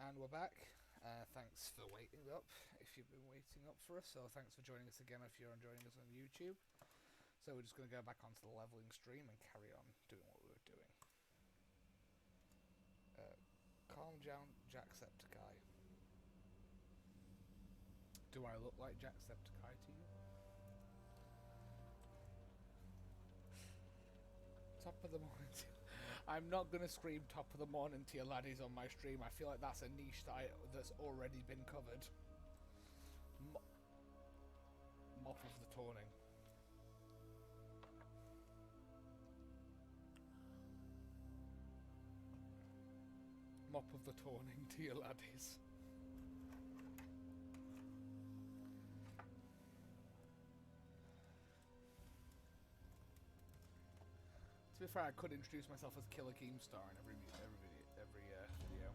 And we're back. Thanks for waiting up, if you've been waiting up for us, so thanks for joining us again if you're joining us on YouTube. So we're just going to go back onto the leveling stream and carry on doing what we were doing. Calm down, Jacksepticeye. Do I look like Jacksepticeye to you? Top of the morning. I'm not going to scream top of the morning to your laddies on my stream. I feel like that's a niche that's already been covered. Mop of the Tawning. Mop of the Tawning to your laddies. To be fair, I could introduce myself as Killer Keemstar in every video.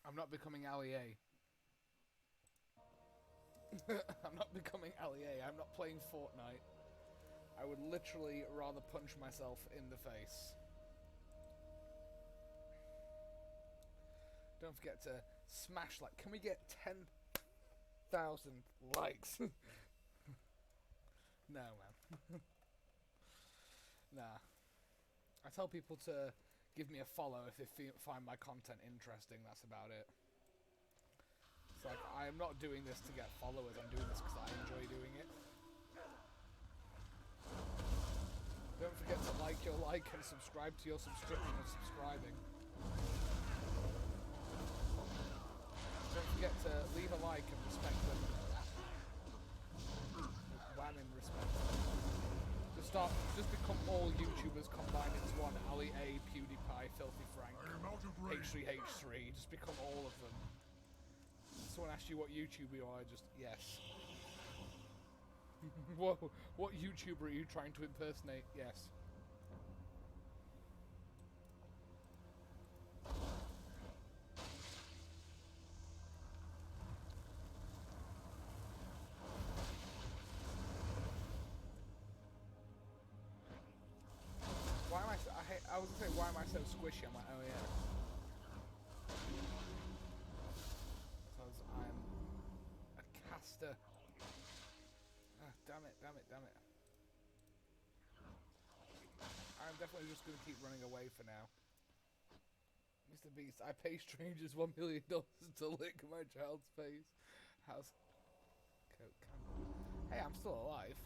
I'm not becoming Ali A. I'm not becoming Ali A. I'm not playing Fortnite. I would literally rather punch myself in the face. Don't forget to smash like. Can we get 10,000 likes? No, man. Nah. I tell people to give me a follow if they find my content interesting. That's about it. It's like, I am not doing this to get followers. I'm doing this because I enjoy doing it. Don't forget to like your like and subscribe to your subscription of subscribing. Don't forget to leave a like and respect them. Wham in respect. Just become all YouTubers combined into one. Ali A, PewDiePie, Filthy Frank, H3H3. Just become all of them. Someone asks you what YouTuber you are, just yes. Whoa, what YouTuber are you trying to impersonate? Yes. Why am I was gonna say, why am I so squishy? I'm like, oh yeah. Because I'm a caster. Ah, damn it. I'm definitely just gonna keep running away for now. Mr. Beast, I pay strangers $1 million to lick my child's face. How's Coke? Hey, I'm still alive.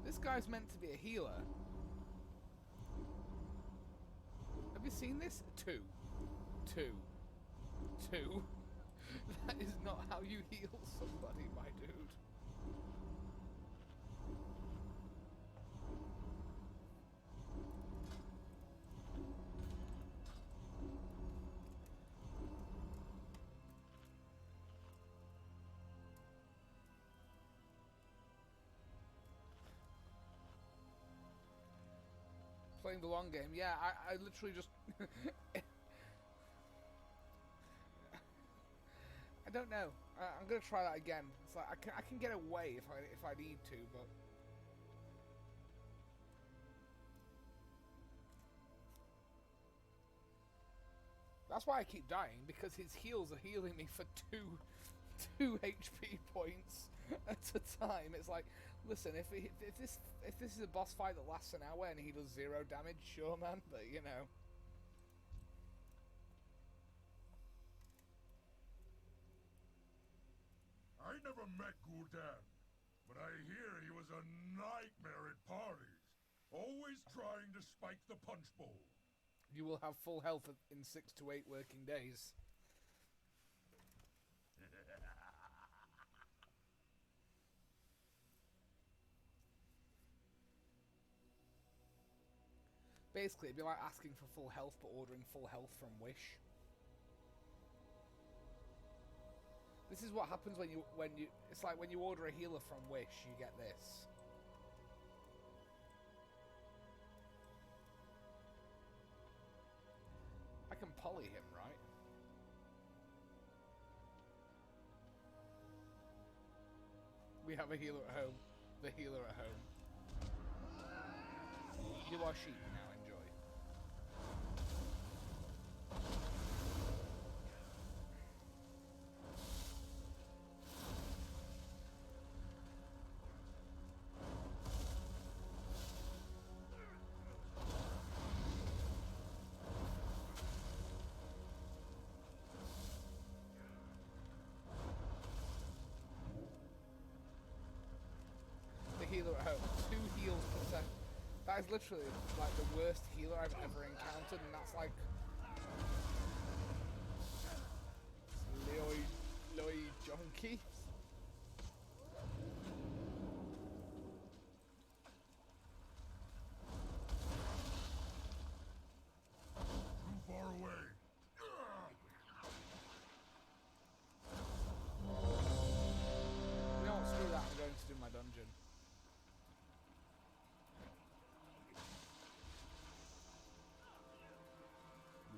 This guy's meant to be a healer. Have you seen this? Two. That is not how you heal somebody, my dude. Playing the long game. Yeah, I literally just... I don't know. I'm gonna try that again. It's like I can get away if I need to, but... That's why I keep dying, because his heals are healing me for two HP points at a time. It's like, listen, if this is a boss fight that lasts an hour and he does 0 damage, sure, man, but you know. I never met Gul'dan, but I hear he was a nightmare at parties, always trying to spike the punch bowl. You will have full health in 6 to 8 working days. Basically, it'd be like asking for full health but ordering full health from Wish. This is what happens when you it's like when you order a healer from Wish, you get this. I can poly him, right? We have a healer at home. The healer at home. You are sheep now, enjoy. The healer at home. 2 heals per second. That is literally like the worst healer I've ever encountered, and that's like Loi Junkie. Too far away. You know what, screw that, I'm going to do my dungeon.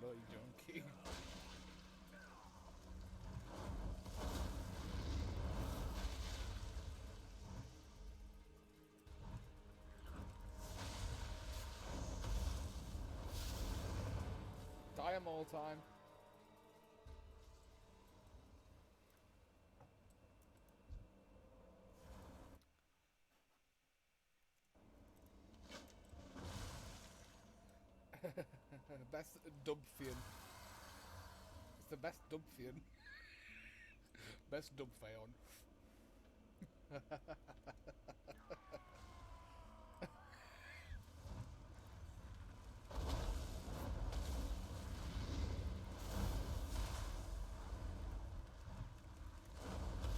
Loi Junkie. Die 'em all time. Best Dubfian. It's the best Dubfian. Best Dubfeon.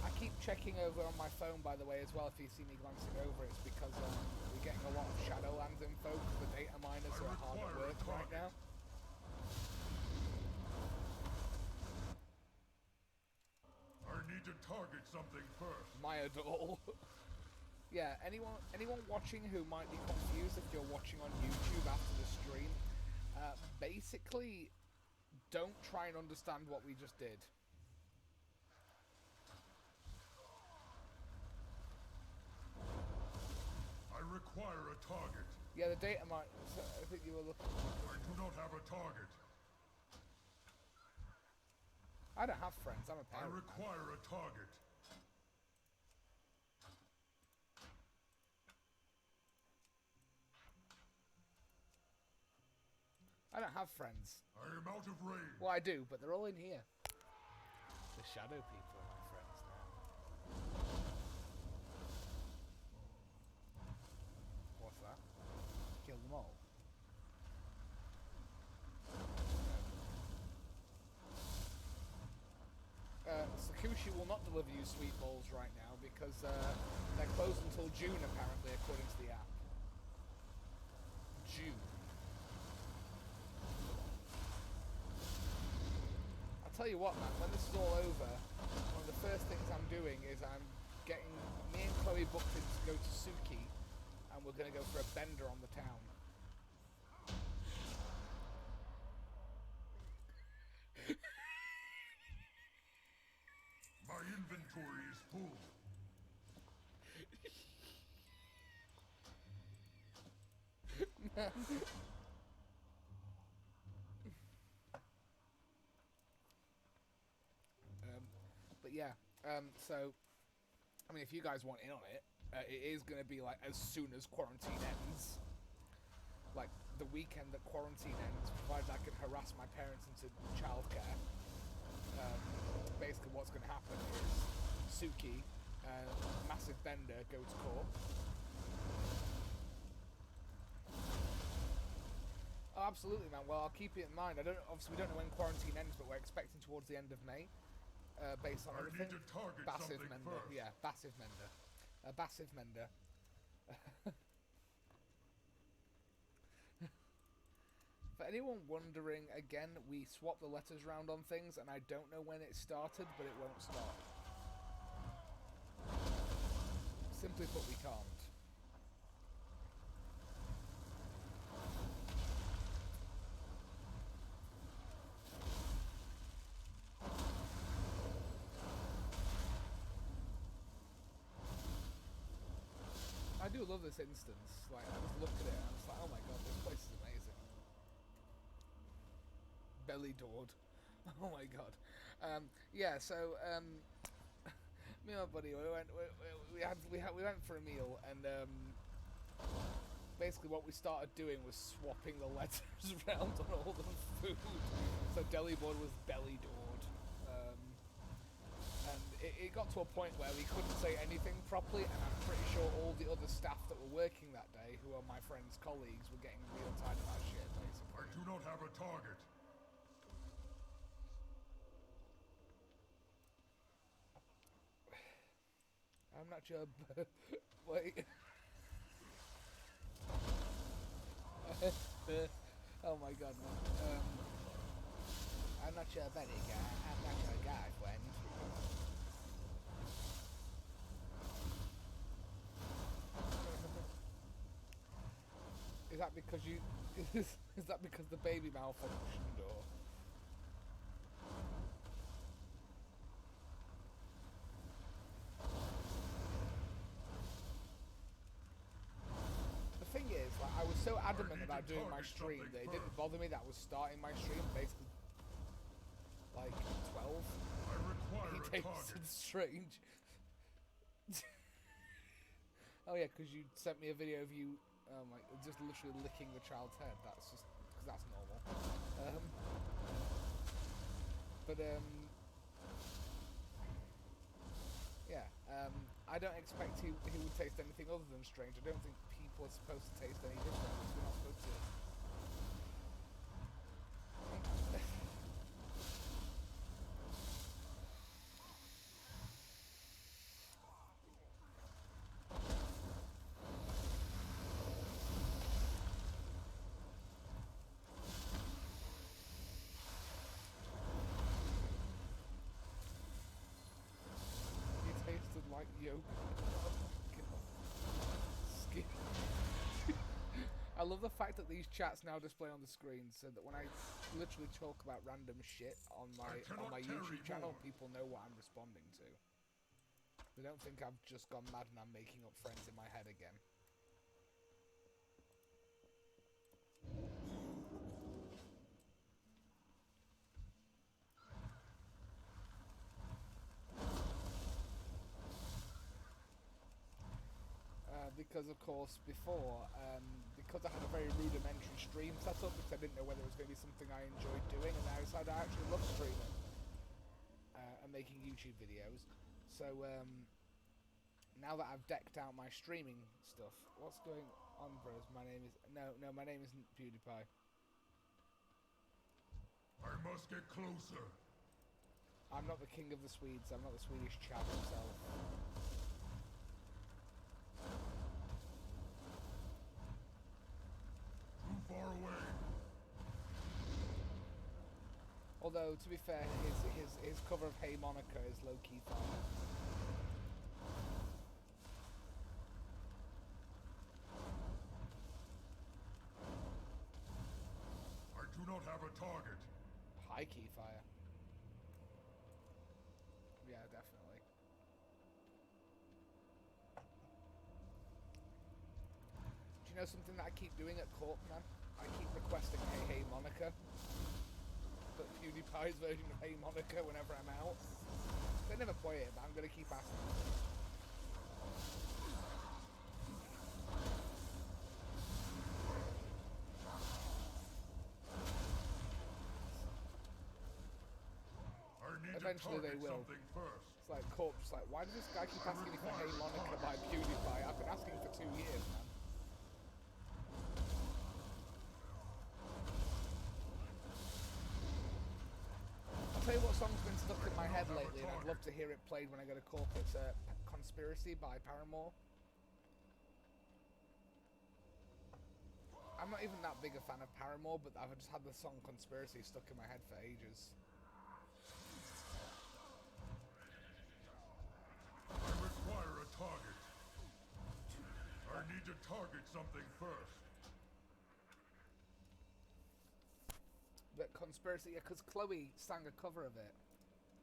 I keep checking over on my phone, by the way, as well. If you see me glancing over, it's because we're getting a lot of Shadowlands info. The data miners are hard at work right now. I need to target something first. Myadol. Yeah, anyone watching who might be confused if you're watching on YouTube after the stream, basically, don't try and understand what we just did. I require a target. Yeah, the data might. I think you were looking. I do not have a target. I don't have friends. I'm a I parent. require a target. I don't have friends. I am out of range. Well, I do, but they're all in here. The shadow people are my friends now. What's that? Kill them all. Sakushi will not deliver you sweet balls right now because they're closed until June, apparently, according to the app. June. I'll tell you what, man, when this is all over, one of the first things I'm doing is I'm getting me and Chloe booked in to go to Suki, and we're going to go for a bender on the town. My inventory is full. But yeah, so, I mean, if you guys want in on it, it is going to be like as soon as quarantine ends. Like, the weekend that quarantine ends, provided I can harass my parents into childcare. Basically what's going to happen is Suki, massive bender, go to court. Oh, absolutely, man. Well, I'll keep it in mind. Obviously, we don't know when quarantine ends, but we're expecting towards the end of May, based on everything. I need to target Passive something mender, first. yeah, passive mender, passive mender. For anyone wondering, again, we swap the letters round on things, and I don't know when it started, but it won't stop. Simply put, we can't. love this instance. Like, I just looked at it and I was like, oh my god, this place is amazing. Belly Dord. Oh my god. Yeah, so me and my buddy, we went for a meal, and basically what we started doing was swapping the letters around on all the food. So Deli Board was Belly Dord. And it got to a point where we couldn't say anything properly, and I'm pretty sure all the other staff that were working that day, who are my friend's colleagues, were getting real tired of that shit, basically. I do not have a target. I'm not sure. Wait. Oh my god, man. I'm not your buddy guy. I'm not your guy, friend. Is that because you? Is that because the baby malfunctioned, or? The thing is, like, I was so adamant about doing my stream that it didn't bother me that I was starting my stream basically like 12. I require He a takes target. it strange. Oh yeah, because you sent me a video of you, like, just literally licking the child's head. That's just because that's normal. Yeah. I don't expect he would taste anything other than strange. I don't think people are supposed to taste any different. We're not supposed to. He tasted like yogurt. Skin. I love the fact that these chats now display on the screen, so that when I literally talk about random shit on my YouTube channel, people know what I'm responding to. They don't think I've just gone mad and I'm making up friends in my head again. Because of course before, because I had a very rudimentary stream setup, because I didn't know whether it was going to be something I enjoyed doing, and I decided I actually love streaming and making YouTube videos. So now that I've decked out my streaming stuff, what's going on, bros? My name is my name isn't PewDiePie. I must get closer. I'm not the king of the Swedes. I'm not the Swedish chap himself. Too far away. Although, to be fair, his cover of Hey Monica is low-key fun. I do not have a target. High key fire. Yeah, definitely. Do you know something that I keep doing at Corp, man? I keep requesting Hey Monica. But PewDiePie's version of Hey Monica whenever I'm out. They never play it, but I'm gonna keep asking. Eventually they will. It's like Corp, just like, why does this guy keep asking me for Hey Monica by PewDiePie? I've been asking for 2 years, man. I'll tell you what song's been stuck in my head lately, and I'd love to hear it played when I go to Corp. It's Conspiracy by Paramore. I'm not even that big a fan of Paramore, but I've just had the song Conspiracy stuck in my head for ages. I require a target. I need to target something first. But Conspiracy, yeah, because Chloe sang a cover of it.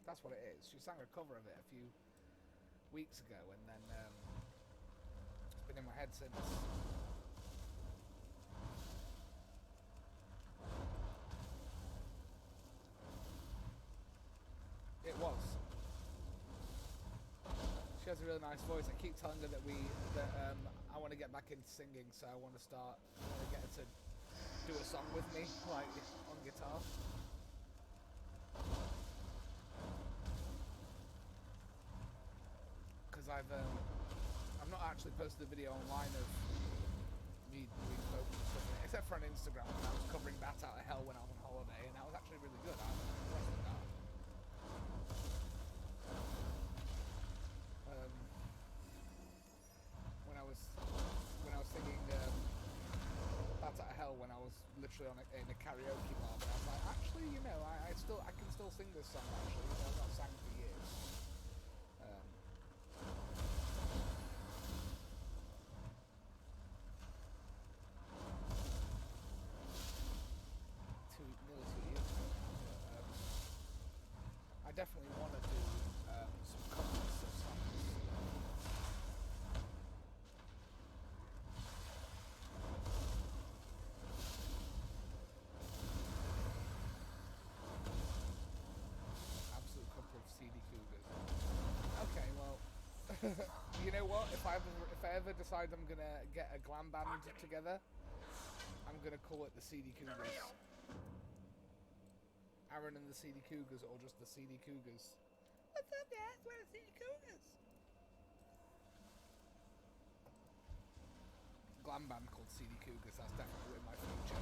That's what it is. She sang a cover of it a few weeks ago, and then been in my head since. It was. She has a really nice voice. I keep telling her that I want to get back into singing, so I want to get her to do a song with me, like on guitar. Because I've not actually posted a video online of me doing vocals and stuff, except for on Instagram when I was covering Bat Out of Hell when I was on holiday, and that was actually really good. I was impressed with that. When I was singing Bat Out of Hell when I was literally in a karaoke bar, but I was like, actually, you know, I can still sing this song. Actually, you know, I've not sang for years. Nearly 2 years ago now. I definitely want to do some covers of songs. Absolute couple of CD Cougars. Okay, well, you know what? If I ever decide I'm gonna get a glam band together, I'm gonna call it the CD Cougars. Aaron and the CD Cougars, or just the CD Cougars. What's up, guys? We're the CD Cougars. Glam band called CD Cougars. That's definitely in my future.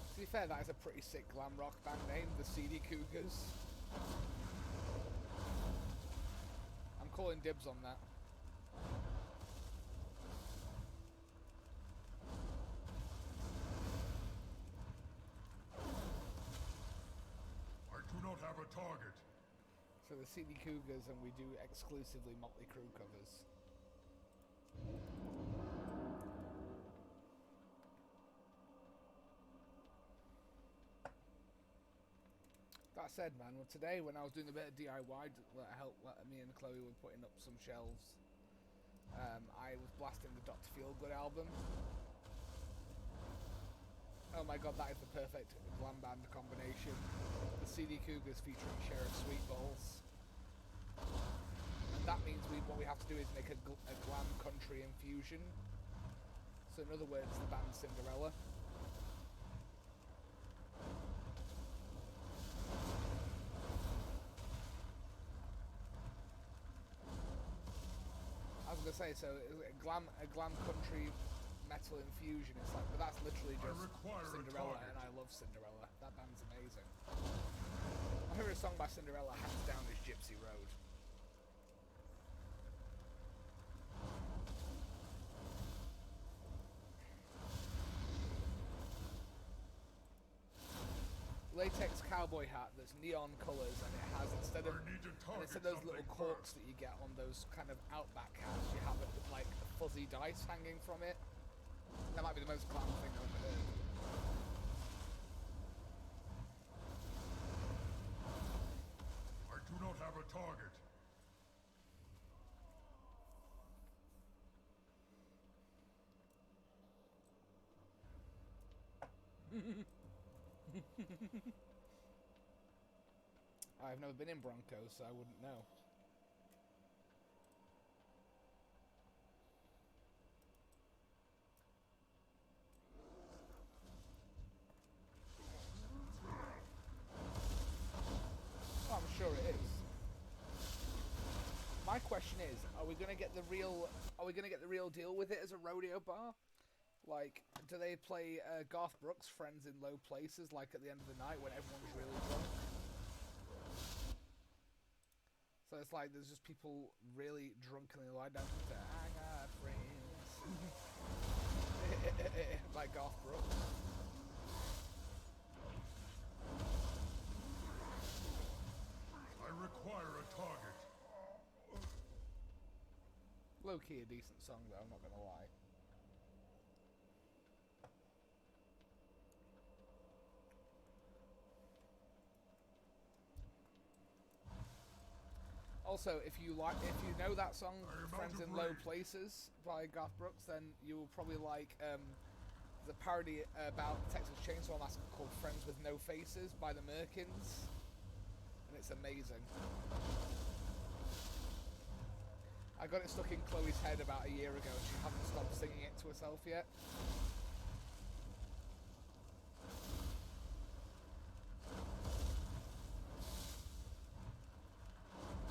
To be fair, that is a pretty sick glam rock band name, the CD Cougars. I'm calling dibs on that. I do not have a target. So the CD Cougars, and we do exclusively Motley Crue covers. That said, man, well, today when I was doing a bit of DIY, me and Chloe were putting up some shelves. I was blasting the Dr. Feelgood album. Oh my god, that is the perfect glam band combination. The CD Cougars featuring Sheriff Sweetballs. And that means what we have to do is make a glam country infusion. So in other words, the band Cinderella. I was gonna say, so a glam country metal infusion. It's like, but that's literally just Cinderella, and I love Cinderella. That band's amazing. My favourite song by Cinderella, hands down, is Gypsy Road. Latex cowboy hat that's neon colours, and it has, instead of those little corks that you get on those kind of Outback hats, you have it with like fuzzy dice hanging from it. That might be the most glam thing I've ever heard. I do not have a target. I've never been in Broncos, so I wouldn't know. Oh, I'm sure it is. My question is, are we gonna get the real deal with it as a rodeo bar? Like, do they play Garth Brooks' Friends in Low Places, like at the end of the night when everyone's really drunk? So it's like there's just people really drunkenly lie down to I got friends. Like Garth Brooks. I require a target. Low-key a decent song though, I'm not gonna lie. Also, if you know that song I am "Friends out of in Low range. Places" by Garth Brooks, then you will probably like the parody about Texas Chainsaw Massacre called "Friends with No Faces" by the Merkins, and it's amazing. I got it stuck in Chloe's head about a year ago, and she hasn't stopped singing it to herself yet.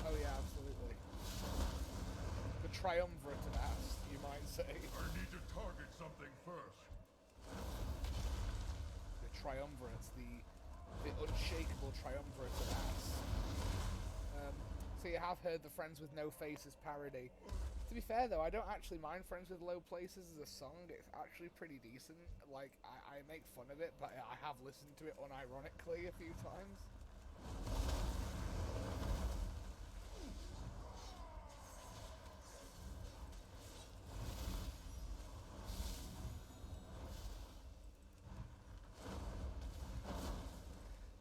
Oh yeah, absolutely. The triumvirate of ass, you might say. I need to target something first. The triumvirate, the unshakable triumvirate of ass. So you have heard the Friends with No Faces parody. To be fair though, I don't actually mind Friends with Low Places as a song. It's actually pretty decent. Like, I make fun of it, but I have listened to it unironically a few times.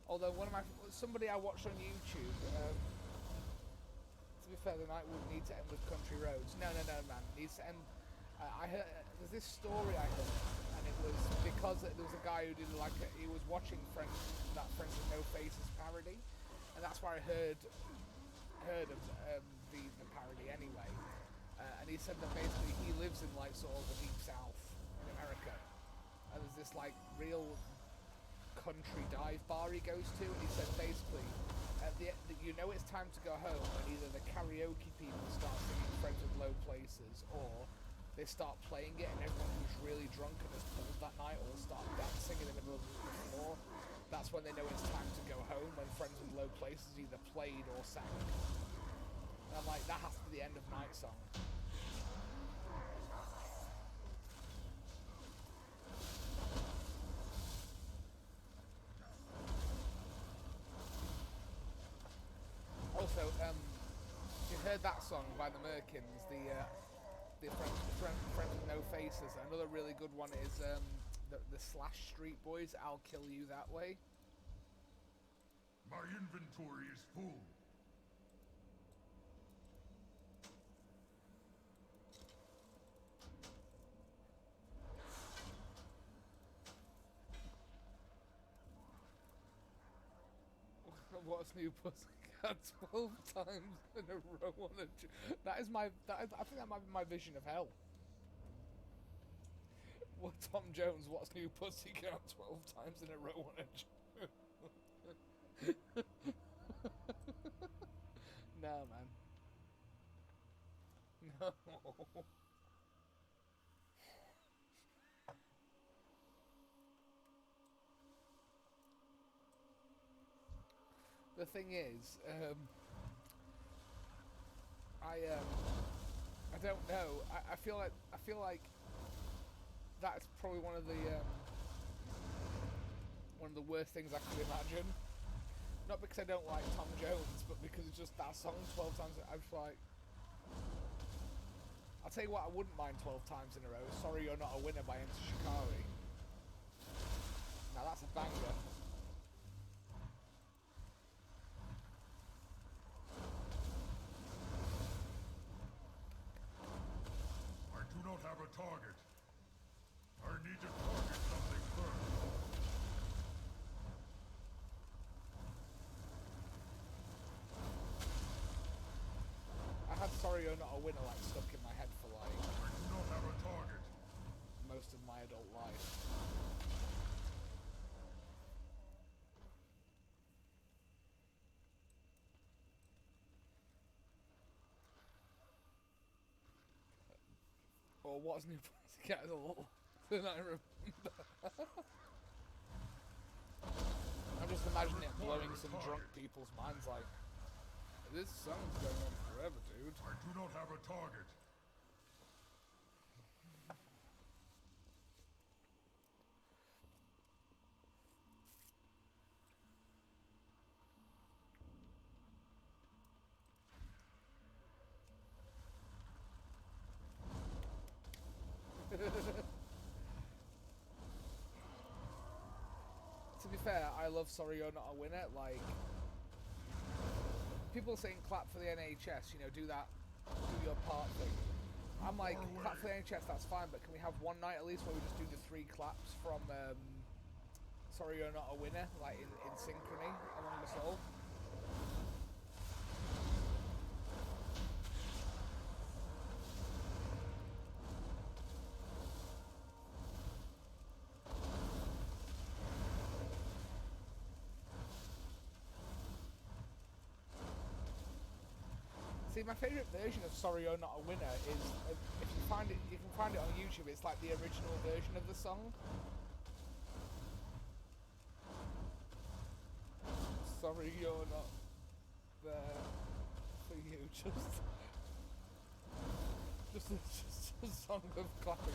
Although somebody I watched on YouTube, to be fair, the night would need to end with Country Roads. No, man. It needs to end. I heard there's this story I heard, and it was because there was a guy who did he was watching Friends with No Faces parody, and that's why I heard of the parody anyway. And he said that basically he lives in like sort of the deep south in America, and there's this like real country dive bar he goes to, and he said basically it's time to go home when either the karaoke people start singing Friends with Low Places, or they start playing it and everyone who's really drunk and is pulled that night will start dancing in the middle of the floor. That's when they know it's time to go home, when Friends with Low Places either played or sang. And I'm like, that has to be the end of night song. Also, you heard that song by the Merkins, the Friends with No Faces. Another really good one is the Slash Street Boys, "I'll Kill You That Way." My inventory is full. What's New Pussycat 12 times in a row on a... I think that might be my vision of hell. What, Tom Jones, What's New Pussycat 12 times in a row on a... No, man. No. The thing is, I don't know. I feel like that's probably one of the worst things I could imagine. Not because I don't like Tom Jones, but because it's just that song 12 times. I was like, I'll tell you what, I wouldn't mind 12 times in a row. Sorry You're Not a Winner by Enter Shikari. Now that's a banger. I do not have a target. I need to target something first. I had Sorry You're Not a Winner like stuck in my head for like I do not have a target. most of my adult life. Or What's New Pussycat all than I remember. I'm just imagining it blowing some drunk people's minds like, this song's going on forever, dude. I do not have a target. To be fair, I love Sorry You're Not a Winner. Like, people are saying clap for the NHS, you know, do your part thing. I'm like, clap for the NHS, that's fine, but can we have one night at least where we just do the 3 claps from Sorry You're Not a Winner, like in synchrony among us all? See, my favourite version of Sorry You're Not a Winner is, if you find it, you can find it on YouTube, it's like the original version of the song. Sorry you're not there for you, just a song of clapping.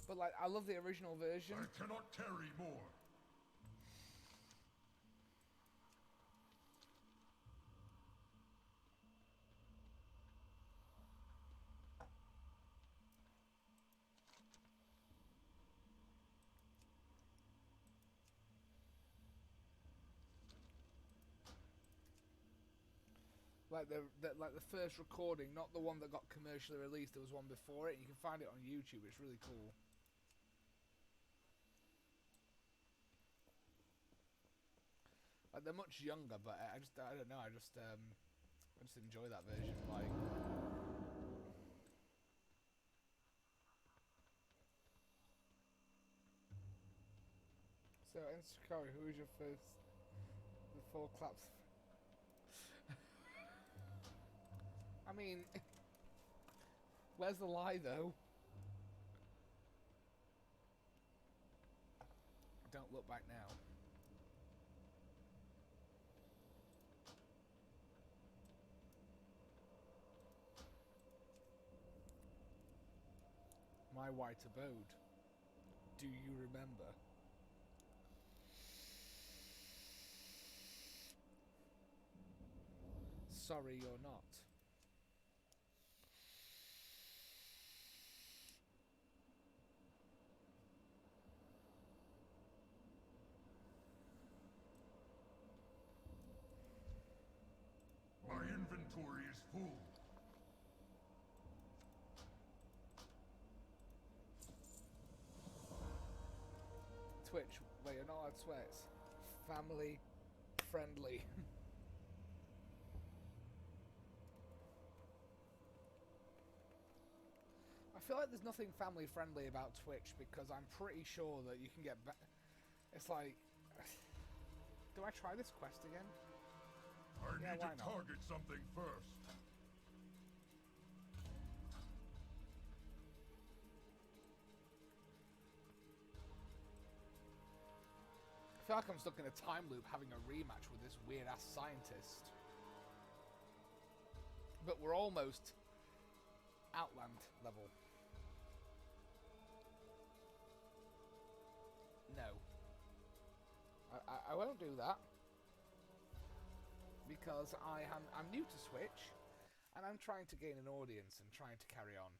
But like, I love the original version. I cannot carry more. Like the first recording, not the one that got commercially released. There was one before it. You can find it on YouTube. It's really cool. Like, they're much younger, but I don't know. I just enjoy that version. Like, so Instacari, who was your first? The 4 claps. I mean, where's the lie, though? Don't look back now. My white abode. Do you remember? Sorry, you're not. My inventory is full. Twitch, wait, you're not allowed to swear. It's family friendly. I feel like there's nothing family friendly about Twitch because I'm pretty sure that you can get it's like, do I try this quest again? I Yeah, need why to not? target something first. I feel like I'm stuck in a time loop having a rematch with this weird ass scientist. But we're almost Outland level. No. I won't do that. Because I'm new to Switch, and I'm trying to gain an audience and trying to carry on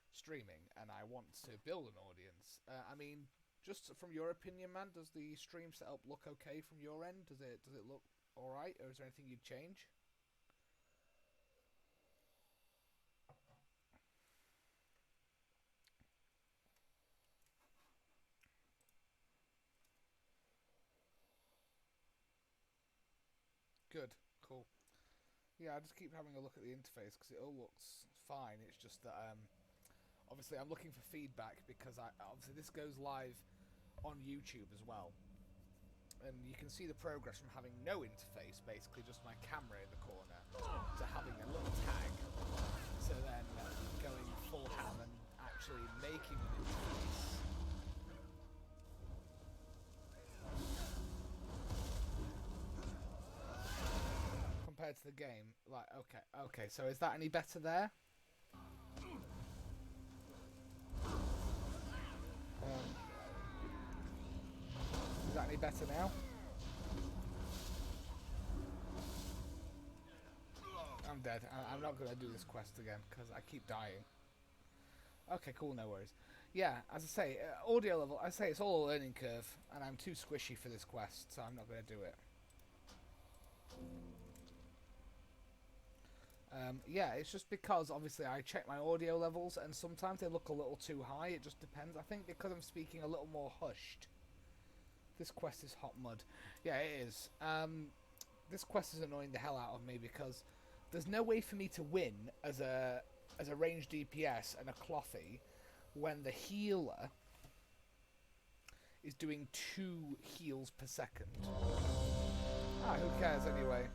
streaming, and I want to build an audience. I mean, just from your opinion, man, does the stream setup look okay from your end? Does it look alright, or is there anything you'd change? Good, cool. Yeah, I just keep having a look at the interface because it all looks fine. It's just that obviously I'm looking for feedback because obviously this goes live on YouTube as well, and you can see the progress from having no interface, basically just my camera in the corner, to having a little tag, to then going full ham and actually making an interface. Compared to the game, like, okay, so is that any better there? Is that any better now? I'm dead. I'm not going to do this quest again because I keep dying. Okay, cool, no worries. Yeah, as I say, audio level, I say it's all a learning curve, and I'm too squishy for this quest, so I'm not going to do it. Yeah, it's just because, obviously, I check my audio levels, and sometimes they look a little too high. It just depends. I think because I'm speaking a little more hushed. This quest is hot mud. Yeah, it is. This quest is annoying the hell out of me because there's no way for me to win as a ranged DPS and a clothy when the healer is doing 2 heals per second. Ah, who cares anyway?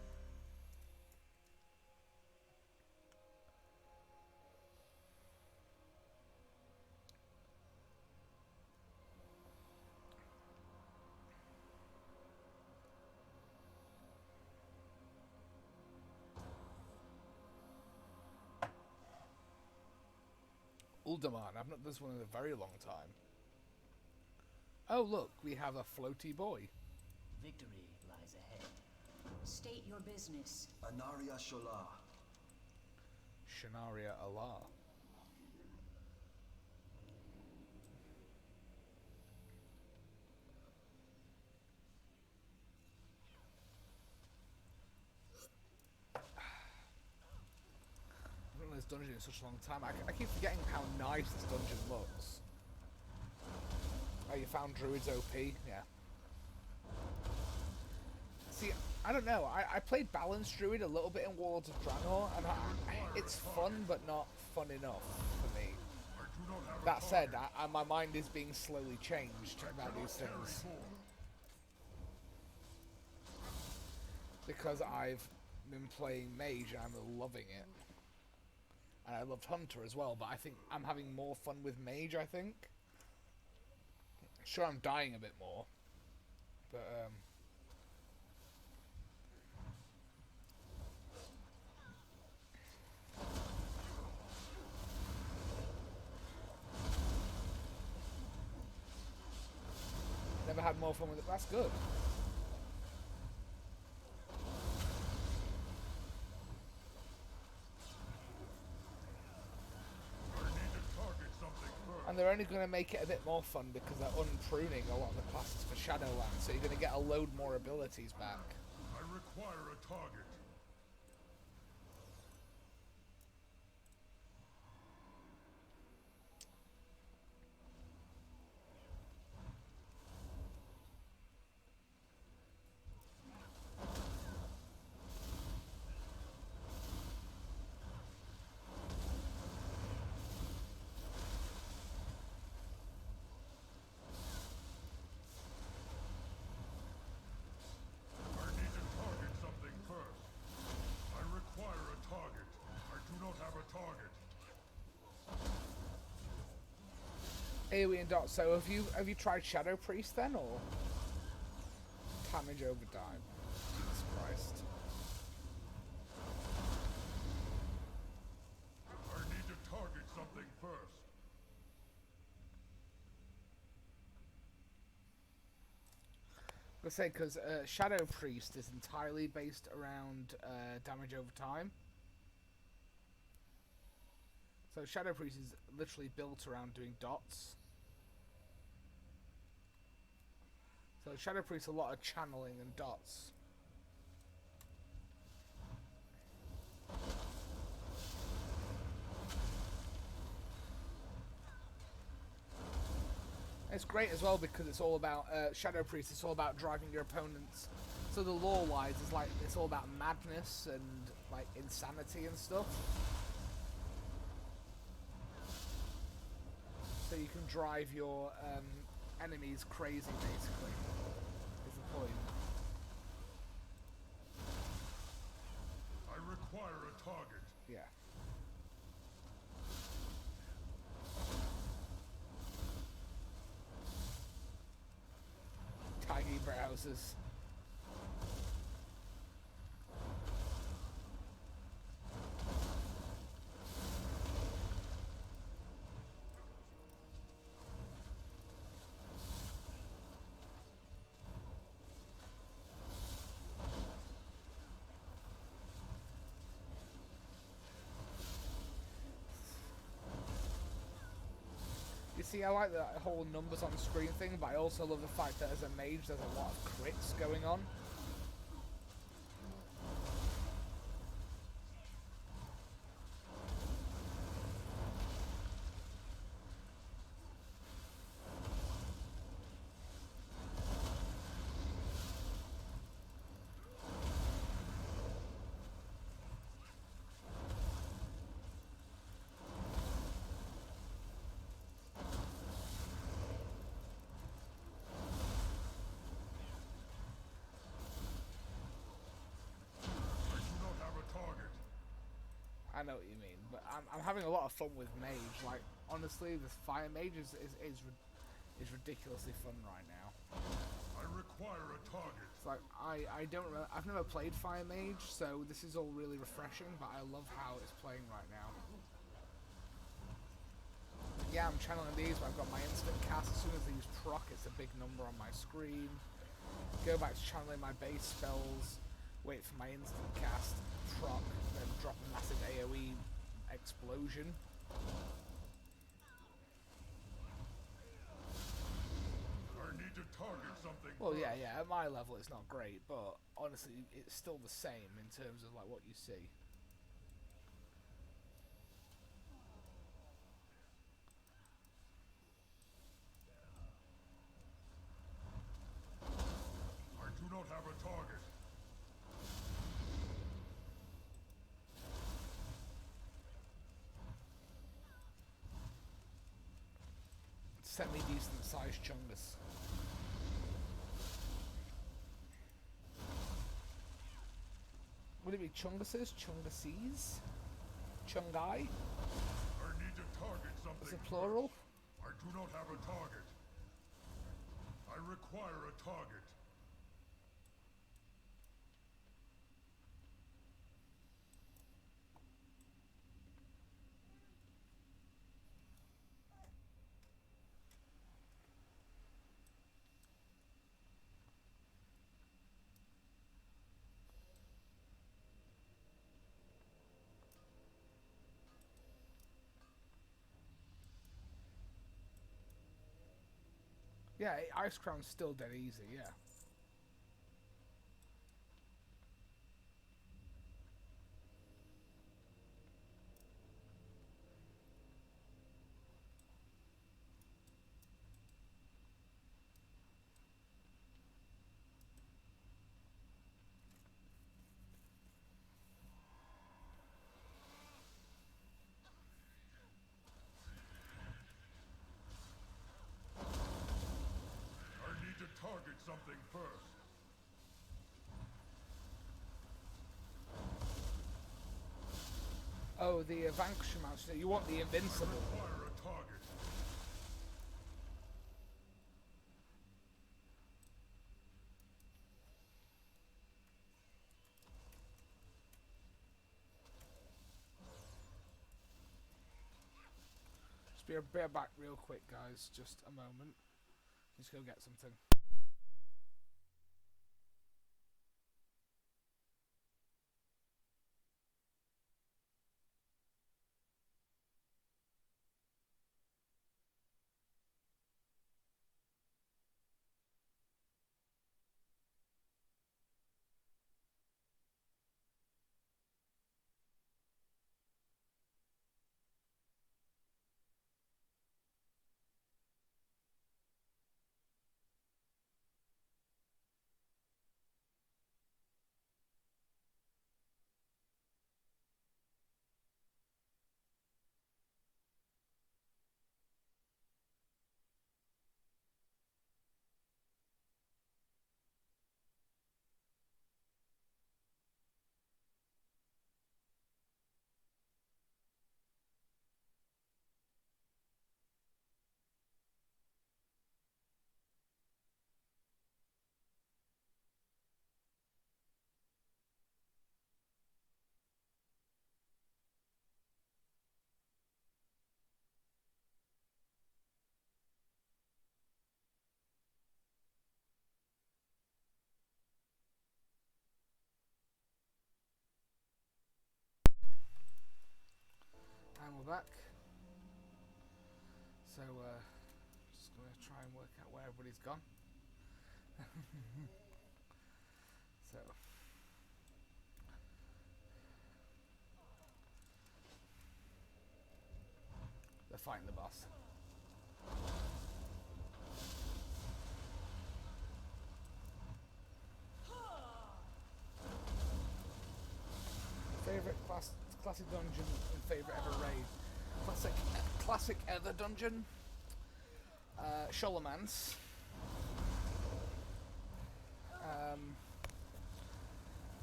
Uldaman, I've not done this one in a very long time. Oh look, we have a floaty boy. Victory lies ahead. State your business. Anaria Shola. Shanaria Allah. I've been in this dungeon in such a long time. I keep forgetting how nice this dungeon looks. Oh, you found Druid's OP? Yeah. See, I don't know. I played Balanced Druid a little bit in Warlords of Draenor, and it's fun, but not fun enough for me. That said, my mind is being slowly changed about these things. Because I've been playing Mage, and I'm loving it. And I loved Hunter as well, but I think I'm having more fun with Mage, I think. Sure, I'm dying a bit more. But, never had more fun with it. That's good. And they're only going to make it a bit more fun because they're unpruning a lot of the classes for Shadowlands, so you're going to get a load more abilities back. I require a target. Alien Dot. So have you tried Shadow Priest then, or damage over time? Jesus Christ. I need to target something first. I say because Shadow Priest is entirely based around damage over time. So Shadow Priest is literally built around doing dots. So Shadow Priest, a lot of channeling and dots. It's great as well because it's all about Shadow Priest. It's all about driving your opponents. So the lore-wise, is like it's all about madness and like insanity and stuff. So you can drive your enemies crazy, basically. Is the point. I require a target. Yeah. Tiny browsers. See, I like the whole numbers on screen thing, but I also love the fact that as a mage, there's a lot of crits going on. I know what you mean, but I'm having a lot of fun with mage. Like, honestly, this fire mage is ridiculously fun right now. I require a target. It's like I've never played fire mage, so this is all really refreshing. But I love how it's playing right now. Yeah, I'm channeling these, but I've got my instant cast. As soon as these proc, it's a big number on my screen. Go back to channeling my base spells. Wait for my instant cast, proc, then drop a massive AoE explosion. I need to target something. Well, yeah, at my level it's not great, but honestly, it's still the same in terms of like what you see. I do not have a target. Semi-decent sized chungus. Would it be chunguses? Chunguses? Chungai? I need to target something. Is it plural? I do not have a target. I require a target. Yeah, Ice Crown's still dead easy, yeah. I need to target something first. Oh, the Vanquish Mouse. You want the Invincible. I require a target. Just be a bit back real quick, guys. Just a moment. Let's go get something. And we're back. So, try and work out where everybody's gone. So. They're fighting the boss. Favorite classic dungeon and favorite ever raid. Classic ever dungeon. Sholomance.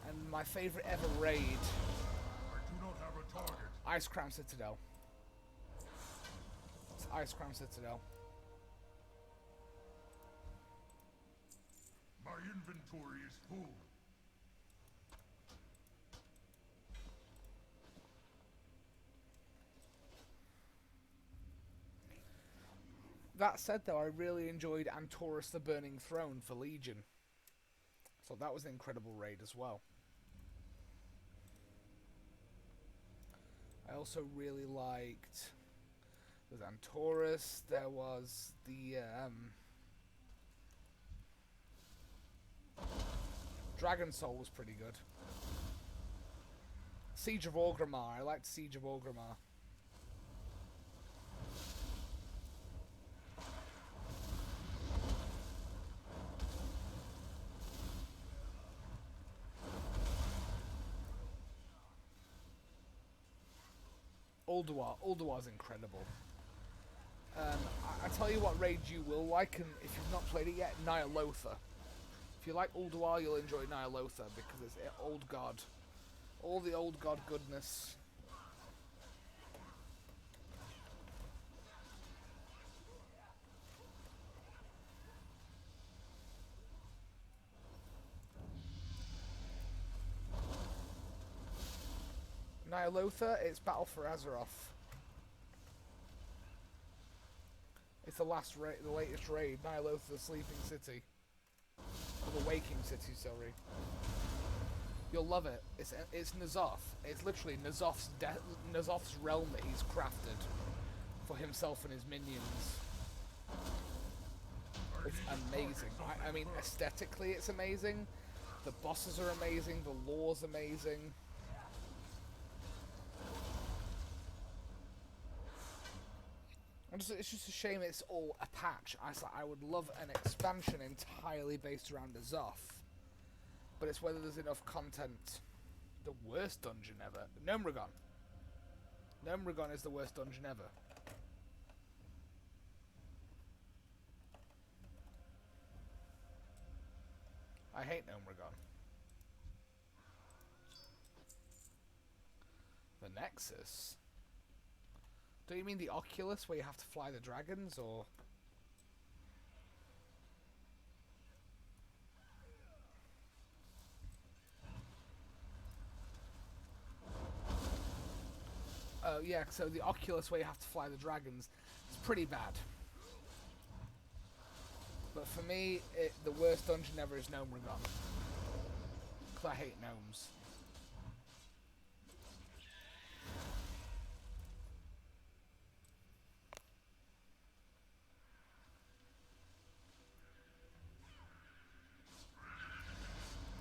And my favorite ever raid. I do not have a target. Ice Crown Citadel. It's Ice Crown Citadel. My inventory is full. That said, though, I really enjoyed Antorus the Burning Throne for Legion. So that was an incredible raid as well. I also really liked... There's Antorus, there was the... Dragon Soul was pretty good. Siege of Orgrimmar, I liked Siege of Orgrimmar. Ulduar's incredible. I tell you what raid you will like, and if you've not played it yet, Nyalotha. If you like Ulduar, you'll enjoy Nyalotha, because it's old god. All the old god goodness. Nyalotha, it's Battle for Azeroth. It's the latest raid, Nyalotha, the Sleeping City. Or the Waking City, sorry. You'll love it. It's N'Zoth. It's literally N'Zoth's realm that he's crafted for himself and his minions. It's amazing. I mean, aesthetically it's amazing. The bosses are amazing. The lore's amazing. It's just a shame it's all a patch. I would love an expansion entirely based around N'Zoth. But it's whether there's enough content. The worst dungeon ever. Gnomragon. Gnomragon is the worst dungeon ever. I hate Gnomragon. The Nexus? Do you mean the Oculus where you have to fly the dragons, or...? Oh yeah, so the Oculus where you have to fly the dragons is pretty bad. But for me, the worst dungeon ever is Gnomragon. Because I hate gnomes.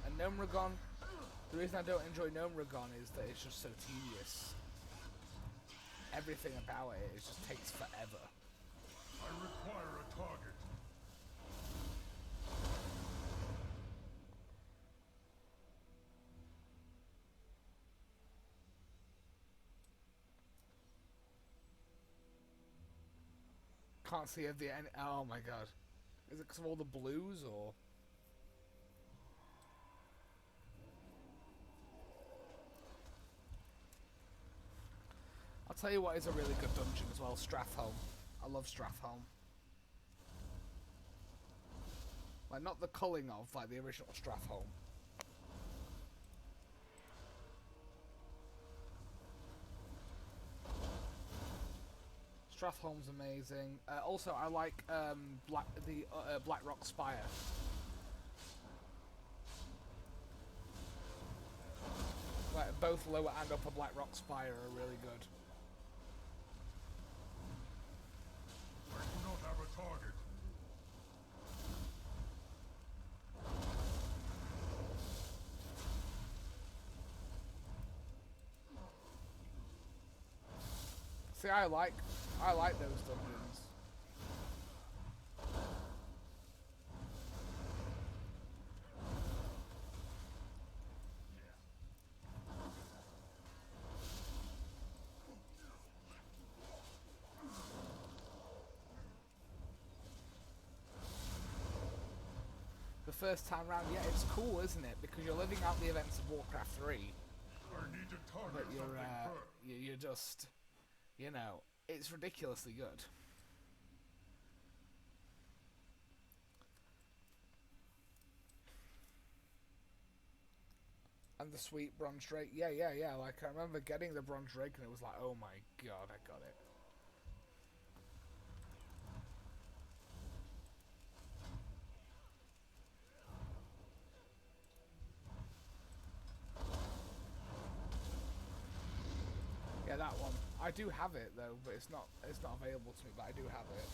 And Gnomragon, the reason I don't enjoy Gnomragon is that it's just so tedious. Everything about it just takes forever. I require a target. Can't see at the end. Oh my god. Is it because of all the blues, or...? I'll tell you what is a really good dungeon as well, Strathholm. I love Strathholm. Like, not the culling of, like, the original Strathholm. Strathholm's amazing. Also, I like Blackrock Spire. Like, both lower and upper Blackrock Spire are really good. I do not have a target. See, I like those dungeons. The first time round, yeah, it's cool, isn't it? Because you're living out the events of Warcraft 3, I need to target but something first. you're just, you know, it's ridiculously good. And the sweet bronze drake, yeah. Like I remember getting the bronze drake, and it was like, oh my god, I got it. Yeah, that one. I do have it though, but it's not available to me. But I do have it.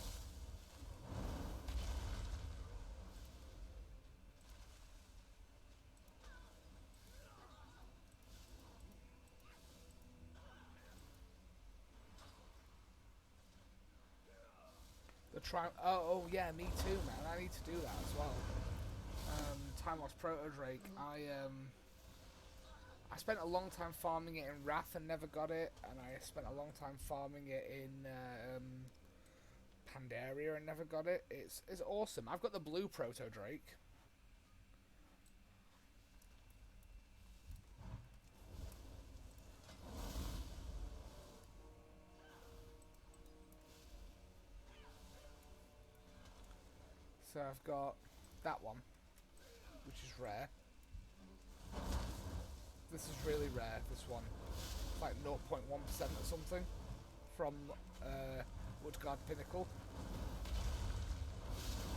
The oh yeah, me too, man. I need to do that as well. Time Lost Proto Drake. I spent a long time farming it in Wrath and never got it, and I spent a long time farming it in Pandaria and never got it. It's awesome. I've got the blue Proto Drake. So I've got that one, which is rare. This is really rare, this one. It's like 0.1% or something from Woodguard Pinnacle.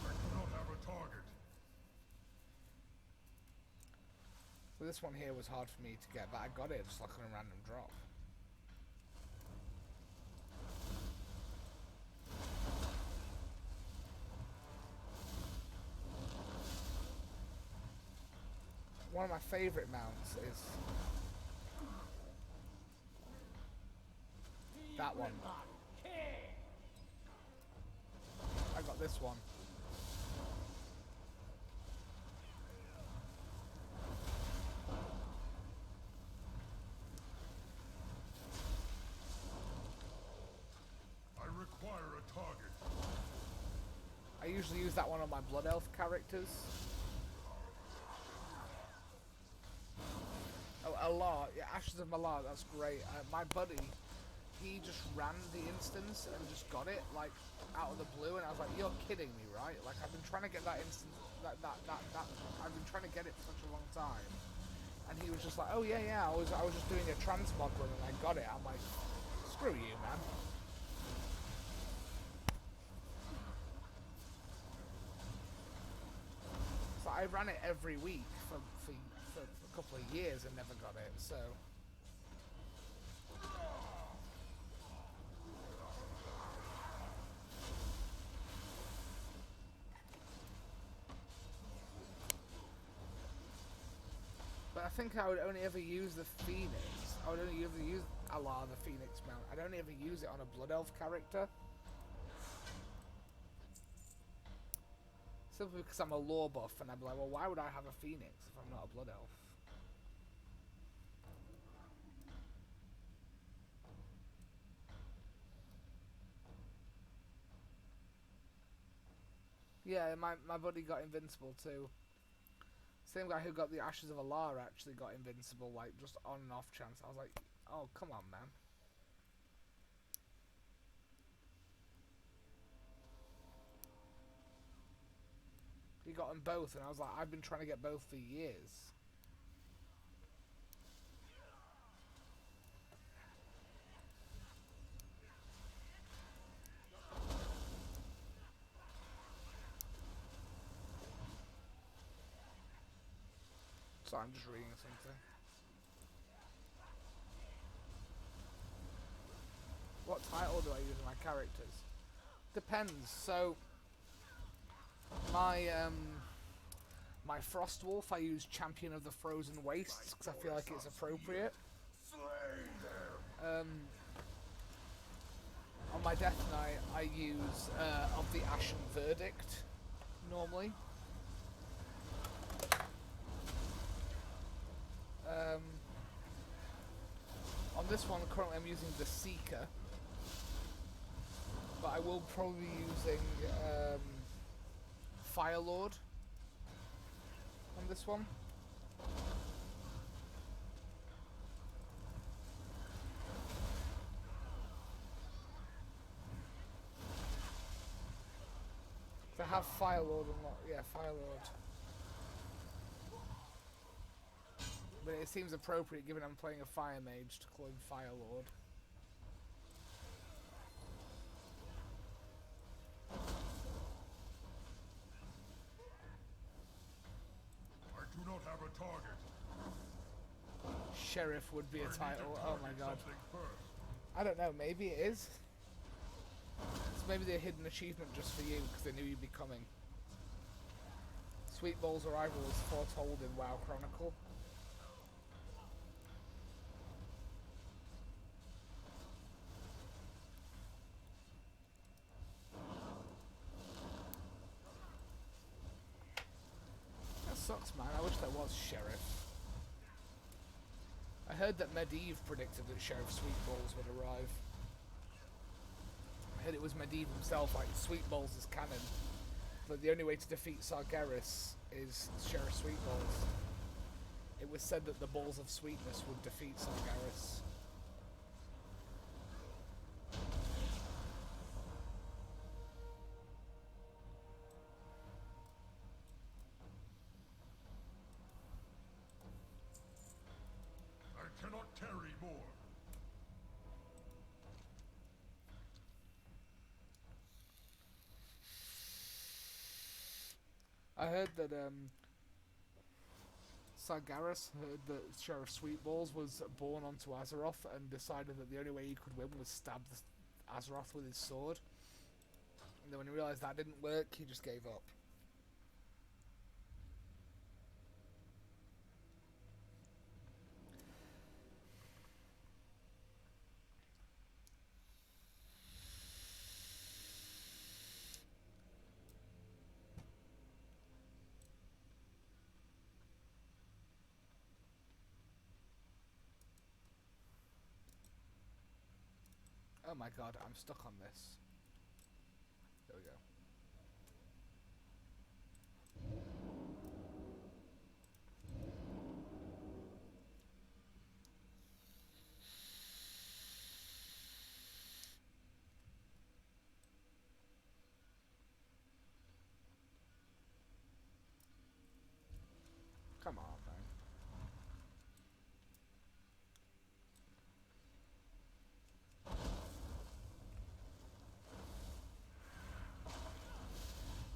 I do not have a target. So this one here was hard for me to get, but I got it just like on a random drop. One of my favourite mounts is that one. I got this one. I require a target. I usually use that one on my Blood Elf characters. Oh, Alar, yeah, Ashes of Malar, that's great. My buddy, he just ran the instance and just got it, like, out of the blue, and I was like, you're kidding me, right? Like, I've been trying to get that instance, I've been trying to get it for such a long time. And he was just like, oh yeah, I was just doing a transmog run and I got it. I'm like, screw you, man. So I ran it every week for a couple of years and never got it, so... But I think I would only ever use the Phoenix. I would only ever use Allah, the Phoenix mount. I'd only ever use it on a Blood Elf character. Simply because I'm a lore buff, and I'd be like, well, why would I have a Phoenix if I'm not a Blood Elf? Yeah, my buddy got invincible too. Same guy who got the Ashes of Allah actually got invincible, like, just on and off chance. I was like, oh, come on, man. He got them both, and I was like, I've been trying to get both for years. So I'm just reading something. What title do I use in my characters? Depends. So my my Frostwolf, I use Champion of the Frozen Wastes because I feel like it's appropriate. On my Death Knight, I use of the Ashen Verdict normally. On this one, currently I'm using the Seeker, but I will probably be using Firelord on this one. I have Firelord unlocked. Yeah, Firelord. But it seems appropriate given I'm playing a Fire Mage to call him Firelord. I do not have a target. Sheriff would be a title. Oh my god. First. I don't know, maybe it is. It's maybe the hidden achievement just for you because they knew you'd be coming. Sweet Ball's arrival was foretold in WoW Chronicle. That sucks, man. I wish there was Sheriff. I heard that Medivh predicted that Sheriff Sweet Balls would arrive. I heard it was Medivh himself, like Sweet Balls is canon, but the only way to defeat Sargeras is Sheriff Sweet Balls. It was said that the Balls of Sweetness would defeat Sargeras. I cannot tarry more. I heard that Sargeras heard that Sheriff Sweetballs was born onto Azeroth and decided that the only way he could win was stab Azeroth with his sword. And then when he realised that didn't work, he just gave up. Oh my god, I'm stuck on this. There we go. Come on, man.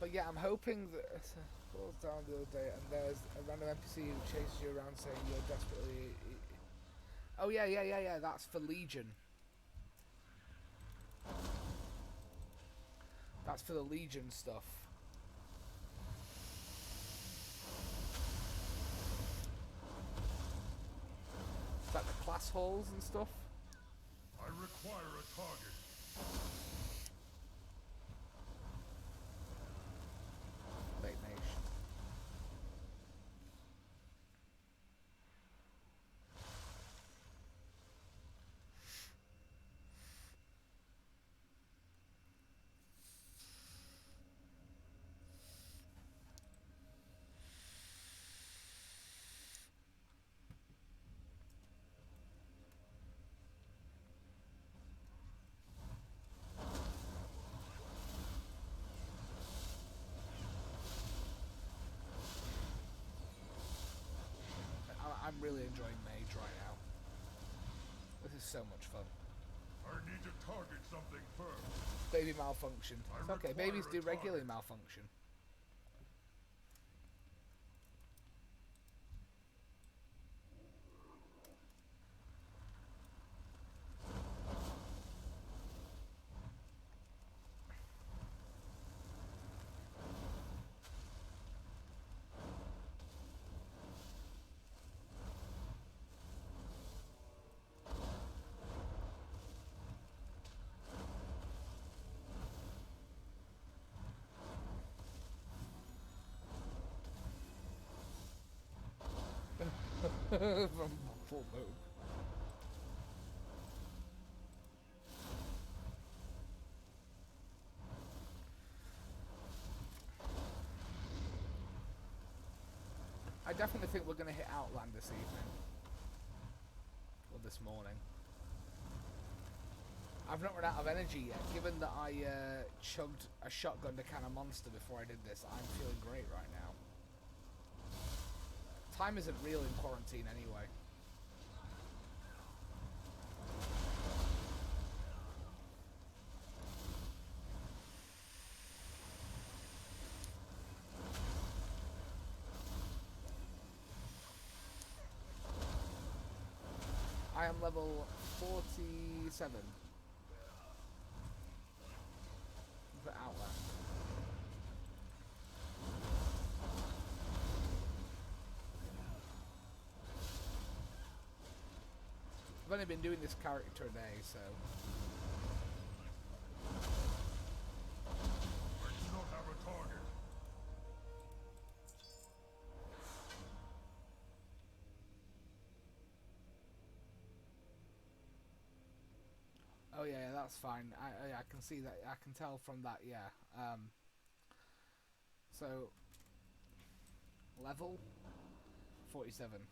But yeah, I'm hoping that I was down the other day and there's a random NPC who chases you around saying you're desperately... Oh yeah, that's for Legion. That's for the Legion stuff. Is that the class halls and stuff? I require a target. Late Nation. I'm really enjoying Mage right now. This is so much fun. I need to target something first. Baby malfunctioned. It's okay, babies do regularly malfunction. From full move. I definitely think we're going to hit Outland this evening. Or this morning. I've not run out of energy yet. Given that I chugged a shotgun to can of Monster before I did this, I'm feeling great right now. Time isn't real in quarantine anyway. I am level 47 for Outland. I've only been doing this character a day, so... I do not have a target. Oh yeah, that's fine. I can see that. I can tell from that. Yeah. So level 47.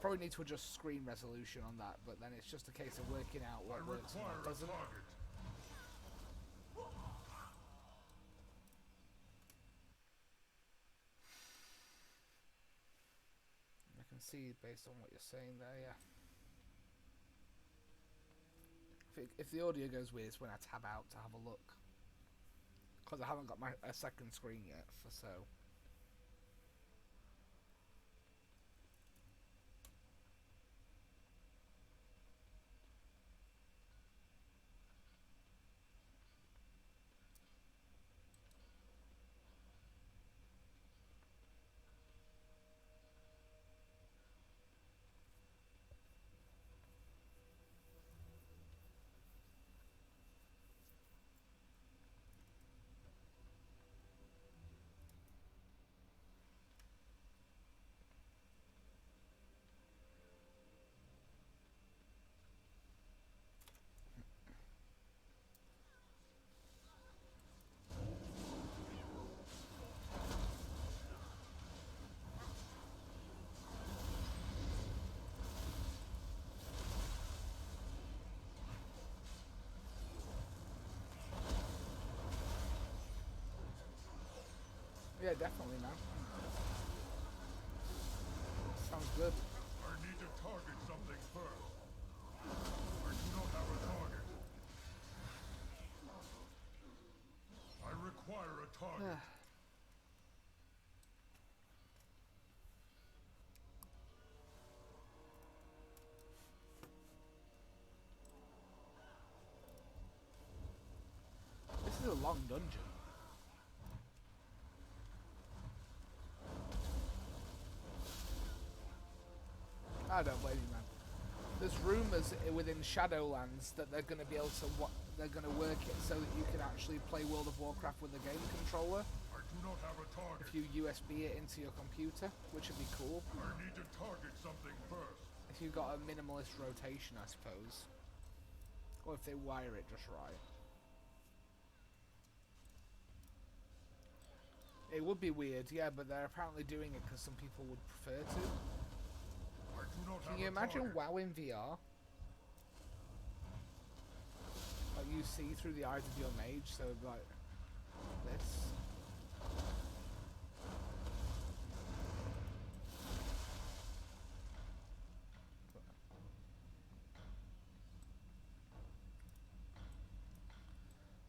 Probably need to adjust screen resolution on that, but then it's just a case of working out what works and what doesn't. I can see based on what you're saying there. Yeah. If the audio goes weird, it's when I tab out to have a look. Because I haven't got a second screen yet, so... Yeah, definitely, man. Sounds good. I need to target something first. I do not have a target. I require a target. This is a long dungeon. I don't blame you, man. There's rumours within Shadowlands that they're going to be able to they're going to work it so that you can actually play World of Warcraft with a game controller. I do not have a target. If you USB it into your computer, which would be cool. I need to target something first. If you've got a minimalist rotation, I suppose. Or if they wire it just right. It would be weird, yeah, but they're apparently doing it because some people would prefer to. Can you imagine WoW in VR? Like you see through the eyes of your mage, so like this.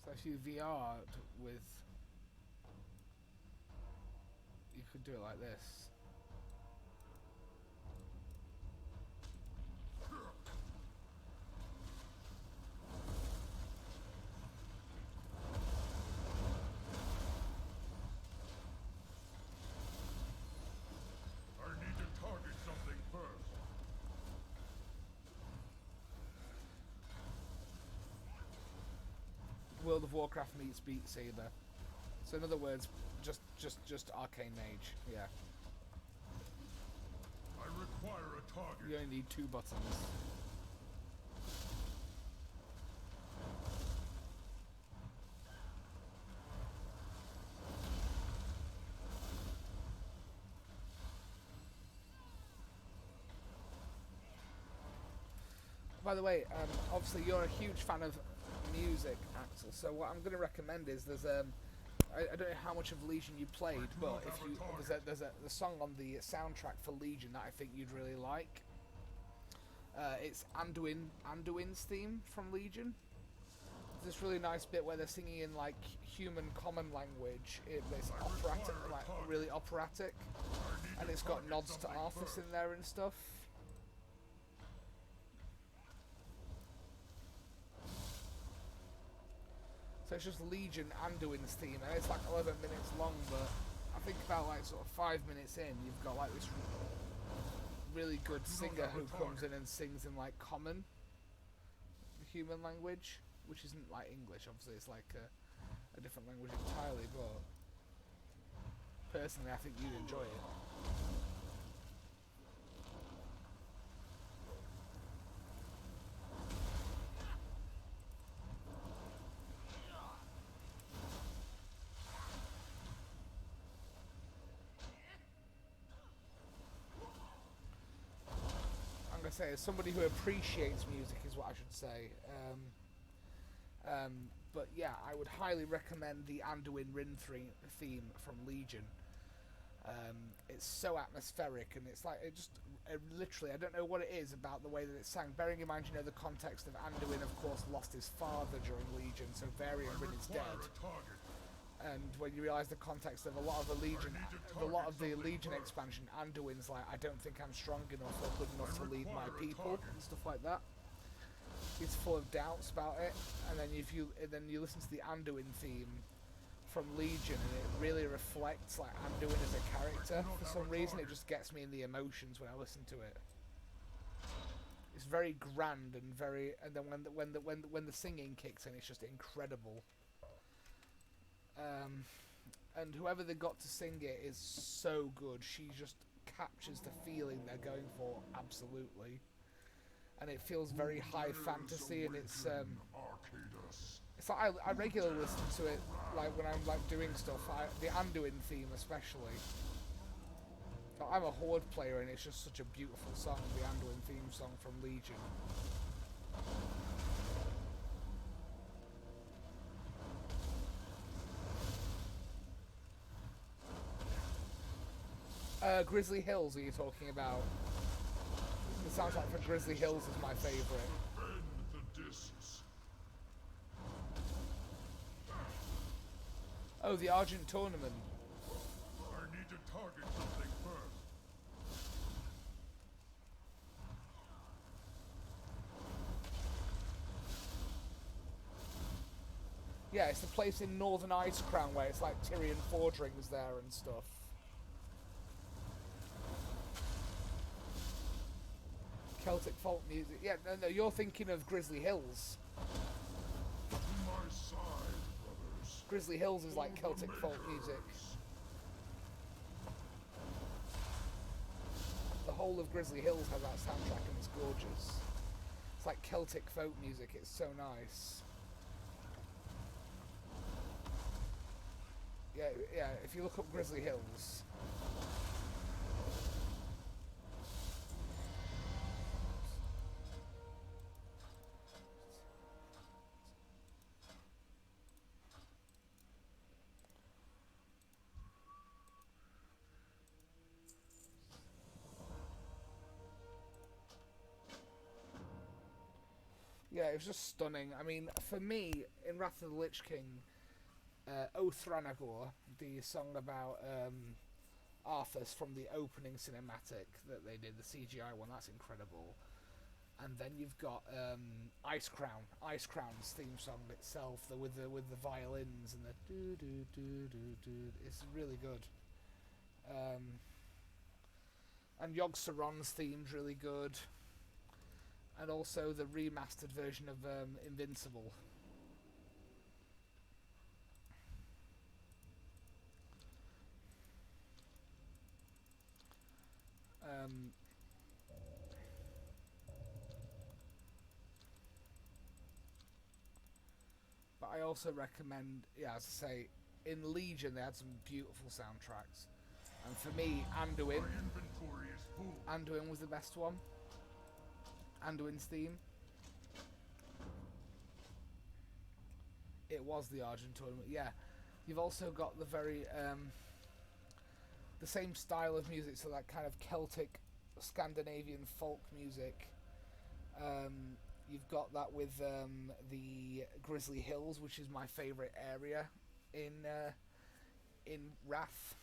So if you VR'd with, you could do it like this. World of Warcraft meets Beat Saber. So in other words, just Arcane Mage, yeah. only need 2 buttons. By the way, obviously you're a huge fan of music, Axel, so what I'm going to recommend is there's I don't know how much of Legion you played, but if you there's a song on the soundtrack for Legion that I think you'd really like. It's Anduin's theme from Legion. There's this really nice bit where they're singing in like human common language. It's operatic, like really operatic, and it's got nods to Arthas in there and stuff. So it's just Legion Anduin's theme, and it's like 11 minutes long, but I think about like sort of 5 minutes in, you've got like this really good singer who comes in and sings in like common human language, which isn't like English, obviously it's like a different language entirely, but personally I think you'd enjoy it. Say, as somebody who appreciates music is what I should say. But yeah, I would highly recommend the Anduin Rin theme from Legion. It's so atmospheric, and it's like literally, I don't know what it is about the way that it's sang. Bearing in mind, you know, the context of Anduin, of course, lost his father during Legion, so Varian Rin is dead. And when you realise the context of a lot of the Legion expansion, Anduin's like, I don't think I'm strong enough or good enough to lead my people and stuff like that. He's full of doubts about it, and then then you listen to the Anduin theme from Legion, and it really reflects like Anduin as a character. For some reason, it just gets me in the emotions when I listen to it. It's very grand and then when the singing kicks in, it's just incredible. And whoever they got to sing it is so good. She just captures the feeling they're going for absolutely, and it feels very high fantasy. And it's like I regularly listen to it like when I'm like doing stuff. The Anduin theme especially. So I'm a Horde player, and it's just such a beautiful song. The Anduin theme song from Legion. Grizzly Hills, are you talking about? The soundtrack for Grizzly Hills is my favourite. Oh, the Argent Tournament. I need to target something first. Yeah, it's the place in Northern Icecrown where it's like Tyrion Fordring's there and stuff. Celtic folk music. Yeah, no, you're thinking of Grizzly Hills. To my side, brothers. Grizzly Hills is like Celtic folk music. The whole of Grizzly Hills has that soundtrack, and it's gorgeous. It's like Celtic folk music. It's so nice. Yeah. If you look up Grizzly Hills. Yeah, it was just stunning. I mean, for me, in Wrath of the Lich King, O Thranagor, the song about Arthas from the opening cinematic that they did, the CGI one, that's incredible. And then you've got Icecrown's theme song itself, with the violins and the do do do do do. It's really good. And Yogg Saron's theme's really good. And also the remastered version of Invincible. I also recommend, yeah, as I say, in Legion they had some beautiful soundtracks. And for me, Anduin. My inventory is full. Anduin was the best one. Anduin's theme. It was the Argent tournament, yeah. You've also got the very, the same style of music, so that kind of Celtic, Scandinavian folk music. You've got that with the Grizzly Hills, which is my favourite area in Wrath.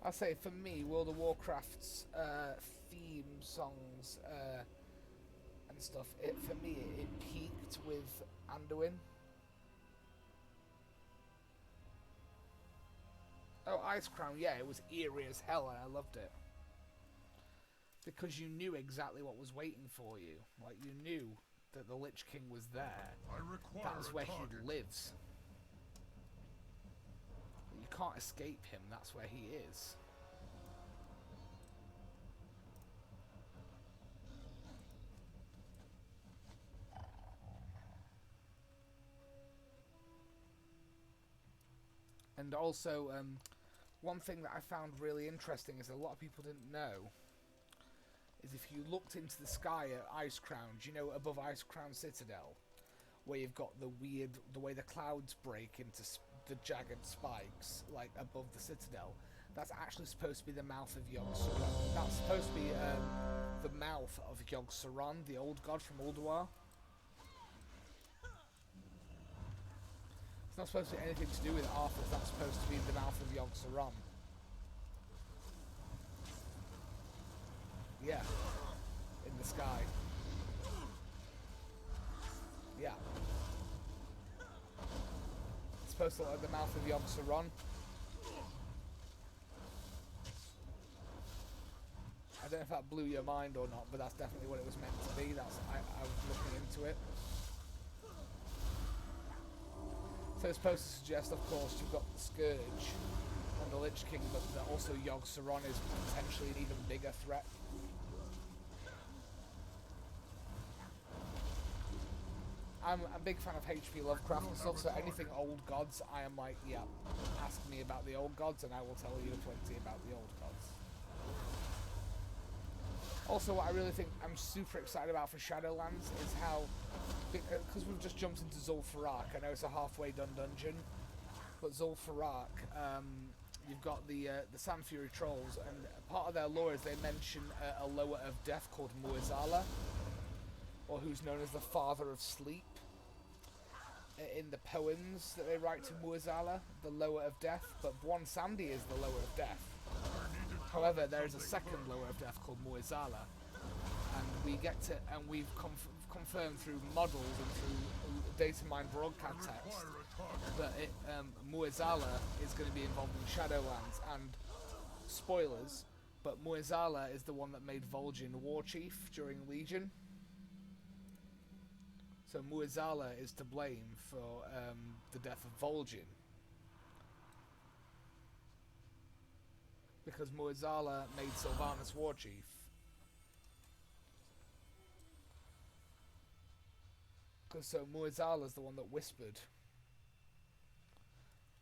I'll say for me, World of Warcraft's theme songs and stuff. For me, it peaked with Anduin. Oh, Ice Crown, yeah, it was eerie as hell, and I loved it because you knew exactly what was waiting for you. Like you knew that the Lich King was there. That was where he lives. You can't escape him, that's where he is. And also, one thing that I found really interesting is a lot of people didn't know is if you looked into the sky at Ice Crown, you know, above Ice Crown Citadel, where you've got the way the clouds break into the jagged spikes, like above the citadel, that's actually supposed to be the mouth of Yogg-Saron. That's supposed to be the mouth of Yogg-Saron, the old god from Ulduar. It's not supposed to be anything to do with Arthur, that's supposed to be the mouth of Yogg-Saron. Yeah. In the sky. Yeah. It's supposed to look like the mouth of Yogg-Saron. I don't know if that blew your mind or not, but that's definitely what it was meant to be. I was looking into it. So it's supposed to suggest, of course, you've got the Scourge and the Lich King, but that also Yogg-Saron is potentially an even bigger threat. I'm a big fan of H.P. Lovecraft and stuff, so anything old gods, I am like, yeah, ask me about the old gods and I will tell you plenty about the old gods. Also, what I really think I'm super excited about for Shadowlands is how, because we've just jumped into Zul'Farrak, I know it's a halfway done dungeon, but Zul'Farrak, you've got the Sand Fury Trolls, and part of their lore is they mention a lower of death called Muizala, or who's known as the Father of Sleep. In the poems that they write to Muizala, the lower of death, but Buon Sandy is the lower of death. However, there is a second lower of death called Muizala, and we've confirmed through models and through data mine broadcast text that Muizala is going to be involved in Shadowlands, and spoilers, but Muizala is the one that made Vol'jin War Chief during Legion. So Muizala is to blame for the death of Vol'jin. Because Muizala made Sylvanas War Chief. So Muizala's the one that whispered.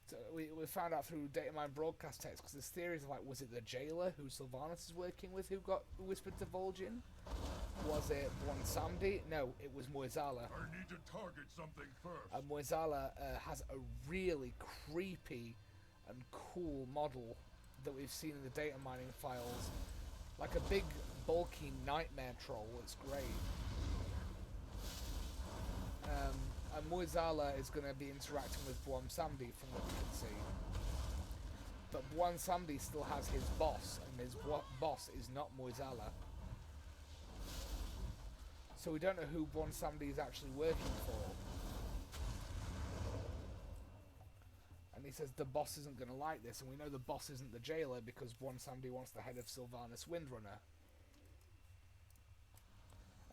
So we found out through data mine broadcast text, because there's theories of, like, was it the jailer who Sylvanas is working with who whispered to Vol'jin? Was it Buon Sandy? No, it was Muizala. I need to target something first. And Muizala has a really creepy and cool model that we've seen in the data mining files. Like a big, bulky nightmare troll. It's great. And Muizala is going to be interacting with Buon Sandy from what we can see. But Buon Sandy still has his boss, and his boss is not Muizala. So we don't know who Buon Sandy is actually working for. And he says the boss isn't going to like this, and we know the boss isn't the jailer because somebody wants the head of Sylvanas Windrunner.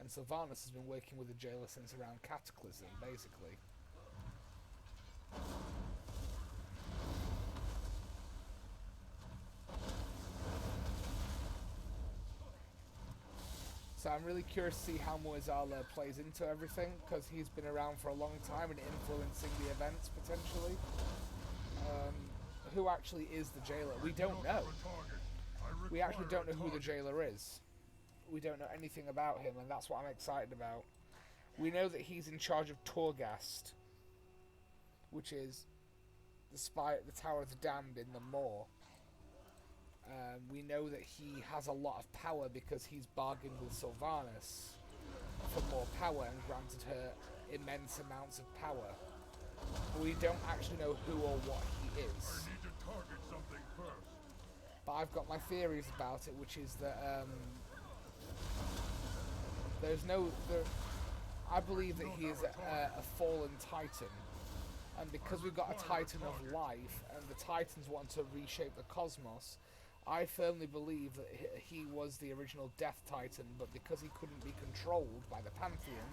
And Sylvanas has been working with the jailer since around Cataclysm, basically. So I'm really curious to see how Moizala plays into everything, because he's been around for a long time and influencing the events, potentially. Who actually is the jailer? We don't know. We actually don't know who the jailer is. We don't know anything about him, and that's what I'm excited about. We know that he's in charge of Torghast, which is the Tower of the Damned in the Maw. We know that he has a lot of power because he's bargained with Sylvanas for more power and granted her immense amounts of power. But we don't actually know who or what he is. I need to target something first. But I've got my theories about it, which is that I believe that he is a fallen titan, and because we've got a titan of life, and the titans want to reshape the cosmos, I firmly believe that he was the original Death Titan, but because he couldn't be controlled by the Pantheon,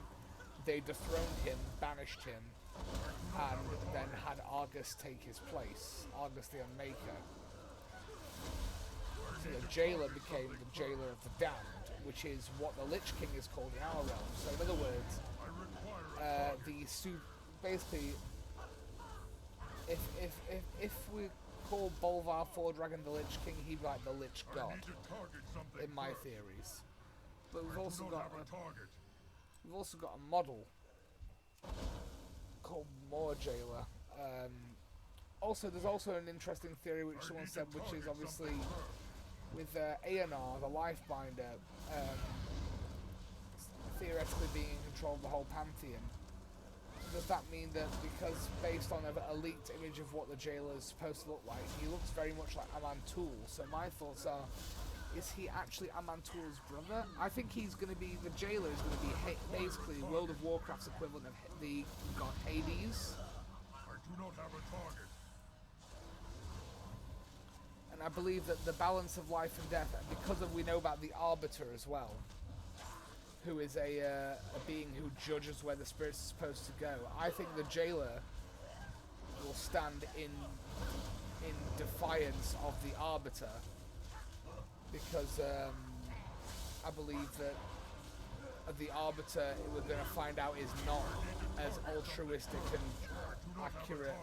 they dethroned him, banished him, and then had Argus take his place, Argus the Unmaker. So the jailer became the jailer of the damned, which is what the Lich King is called in our realm. So in other words, basically, if we call Bolvar Fordragon the Lich King, he'd be like the Lich God, in my theories. But we've also got a model called Moor Jailer. Also, there's also an interesting theory which someone said, which is obviously with Aeonar, the Lifebinder, theoretically being in control of the whole Pantheon. Does that mean that because based on a leaked image of what the jailer is supposed to look like, he looks very much like Amantul? So my thoughts are, is he actually Amantul's brother? I think he's going to be, the jailer is going to be basically World of Warcraft's equivalent of the god Hades. I do not have a target. And I believe that the balance of life and death, because we know about the Arbiter as well, who is a being who judges where the spirits are supposed to go. I think the jailer will stand in defiance of the Arbiter, because I believe that the Arbiter, we're going to find out, is not as altruistic and accurate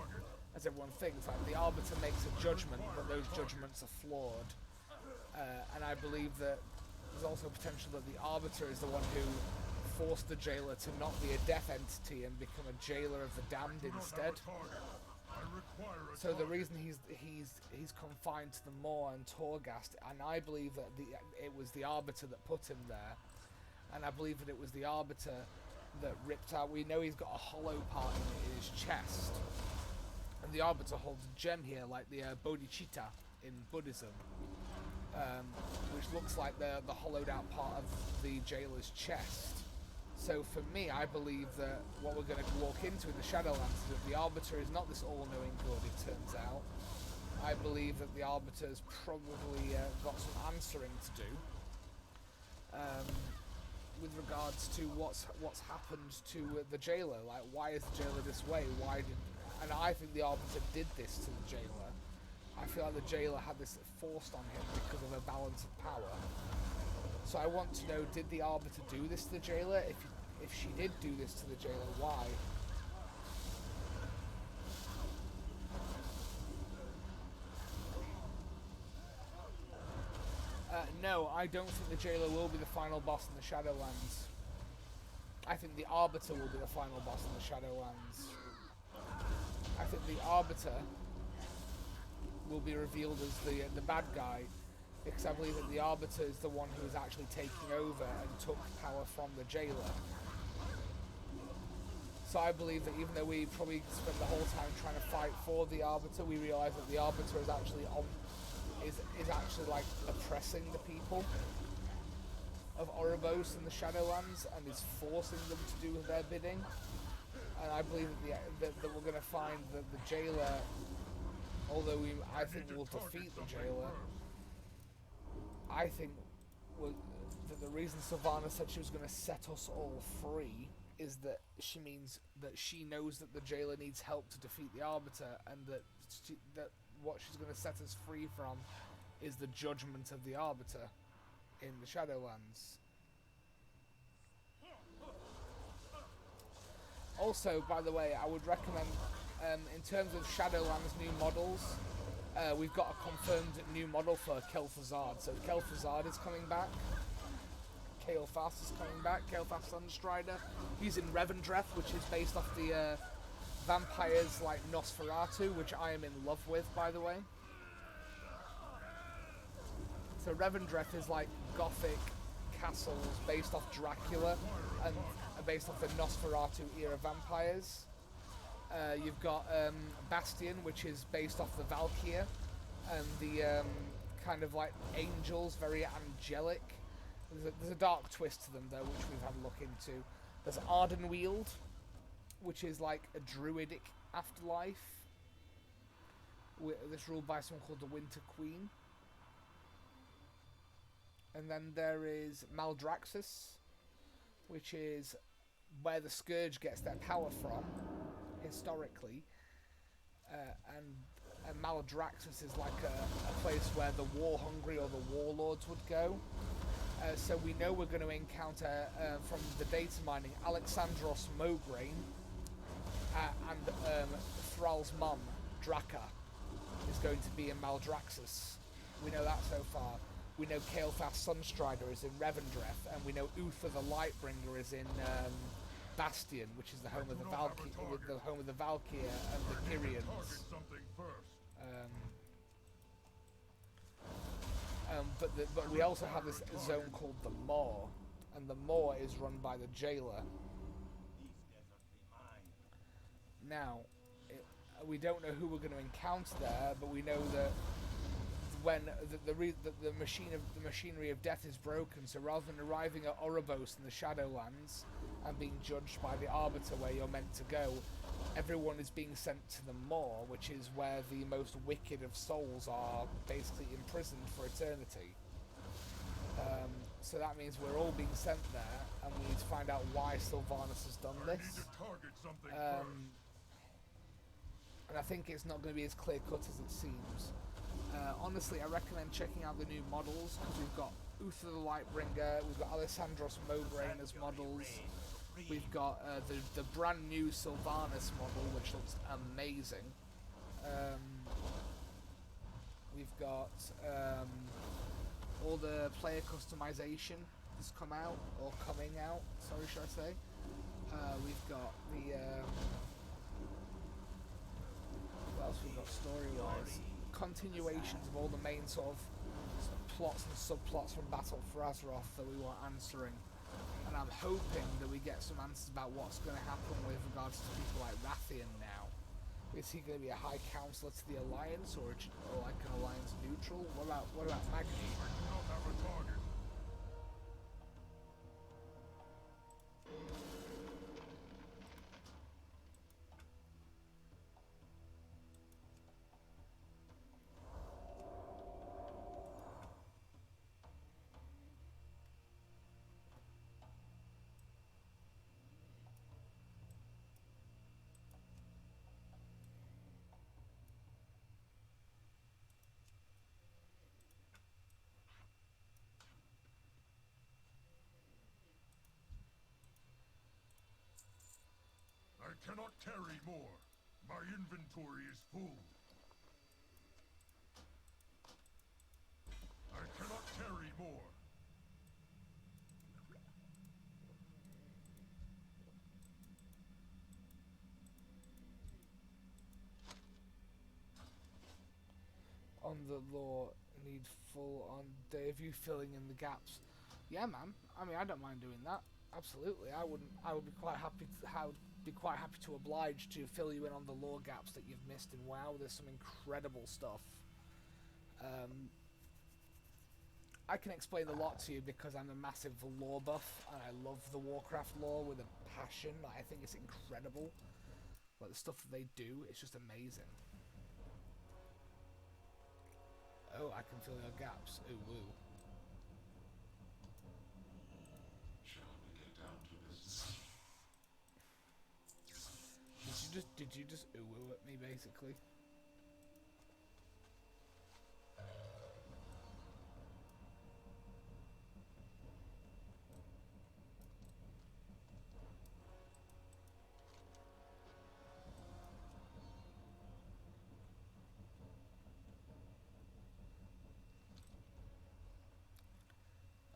as everyone thinks. Like, the Arbiter makes a judgment, but those judgments are flawed. And I believe that there's also potential that the Arbiter is the one who forced the jailer to not be a death entity and become a jailer of the damned instead. So the reason he's confined to the Maw and Torghast, and I believe that it was the Arbiter that put him there, and I believe that it was the Arbiter that ripped out. We know he's got a hollow part in his chest, and the Arbiter holds a gem here, like the Bodhicitta in Buddhism. Which looks like the hollowed out part of the jailer's chest. So for me, I believe that what we're going to walk into in the Shadowlands is that the Arbiter is not this all-knowing good, it turns out. I believe that the Arbiter's probably got some answering to do with regards to what's happened to the jailer. Like, why is the jailer this way? And I think the Arbiter did this to the jailer. I feel like the jailer had this forced on him because of a balance of power. So I want to know, did the Arbiter do this to the jailer? If she did do this to the jailer, why? No, I don't think the jailer will be the final boss in the Shadowlands. I think the Arbiter will be the final boss in the Shadowlands. I think the Arbiter will be revealed as the bad guy, because I believe that the Arbiter is the one who is actually taking over and took power from the jailer. So I believe that even though we probably spent the whole time trying to fight for the Arbiter, we realise that the Arbiter is actually like oppressing the people of Oribos in the Shadowlands and is forcing them to do their bidding. And I believe that we're going to find that the jailer Although I think need to we'll target defeat the something jailer. first. I think that the reason Sylvana said she was going to set us all free is that she means that she knows that the jailer needs help to defeat the Arbiter, and that what she's going to set us free from is the judgment of the Arbiter in the Shadowlands. Also, by the way, I would recommend, in terms of Shadowlands new models, we've got a confirmed new model for Kel'Thuzad. So Kel'Thuzad is coming back. Kael'thas is coming back. Kael'thas Sunstrider. He's in Revendreth, which is based off the vampires like Nosferatu, which I am in love with, by the way. So Revendreth is like gothic castles based off Dracula and based off the Nosferatu era vampires. You've got Bastion, which is based off the Valkyr and the kind of like angels, very angelic. There's a dark twist to them though, which we've had a look into. There's Ardenweald, which is like a druidic afterlife. That's ruled by someone called the Winter Queen. And then there is Maldraxxus, which is where the Scourge gets their power from, historically. And Maldraxxus is like a place where the War-Hungry or the Warlords would go. So we know we're going to encounter, from the data mining, Alexandros Mograine and Thrall's mum, Draka, is going to be in Maldraxxus. We know that so far. We know Kael'thas Sunstrider is in Revendreth, and we know Uther the Lightbringer is in Bastion, which is the home of the Valkyr and the Kyrians. But we also have this zone called the Maw, and the Maw is run by the jailer. Now, we don't know who we're going to encounter there, but we know that when the machinery of death is broken, so rather than arriving at Oribos in the Shadowlands and being judged by the Arbiter where you're meant to go, everyone is being sent to the Maw, which is where the most wicked of souls are basically imprisoned for eternity. So that means we're all being sent there, and we need to find out why Sylvanas has done this. And I think it's not going to be as clear-cut as it seems. Honestly, I recommend checking out the new models, because we've got Uther the Lightbringer, we've got Alessandros Mograine as models, we've got the brand new Sylvanas model, which looks amazing. We've got all the player customization has come out, or coming out, sorry, should I say. We've got the... what else we've got story-wise? Continuations of all the main sort of plots and subplots from Battle for Azeroth that we want answering. And I'm hoping that we get some answers about what's going to happen with regards to people like Rathian now. Is he going to be a High Counselor to the Alliance, or like an Alliance neutral? What about Magni? I do not have a target. I cannot carry more. My inventory is full. I cannot carry more. On the law, need full on day of you filling in the gaps. Yeah, man. I mean, I don't mind doing that. Absolutely. I would be quite happy to oblige to fill you in on the lore gaps that you've missed in WoW. There's some incredible stuff. I can explain a lot to you because I'm a massive lore buff and I love the Warcraft lore with a passion. I think it's incredible. Like the stuff that they do, it's just amazing. Oh, I can fill your gaps. Ooh, woo. Shall we get down to business? Did you just ooh woo at me basically?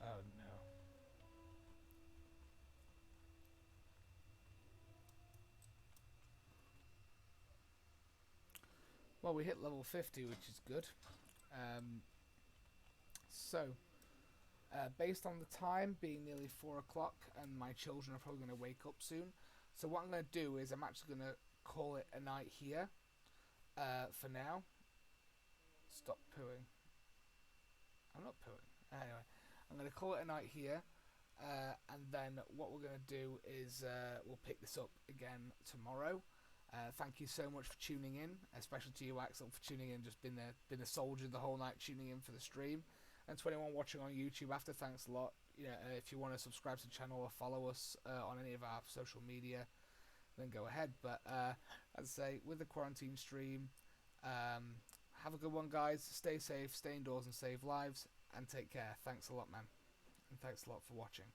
Oh no. Well, we hit level 50, which is good. So, based on the time being nearly 4 o'clock, and my children are probably going to wake up soon, so what I'm going to do is I'm actually going to call it a night here for now. Stop pooing. I'm not pooing. Anyway, I'm going to call it a night here, and then what we're going to do is we'll pick this up again tomorrow. Thank you so much for tuning in, especially to you, Axel, for tuning in. Just been a soldier the whole night, tuning in for the stream. And to anyone watching on YouTube after, thanks a lot. If you want to subscribe to the channel or follow us on any of our social media, then go ahead. But as I say, with the quarantine stream, have a good one, guys. Stay safe, stay indoors, and save lives. And take care. Thanks a lot, man. And thanks a lot for watching.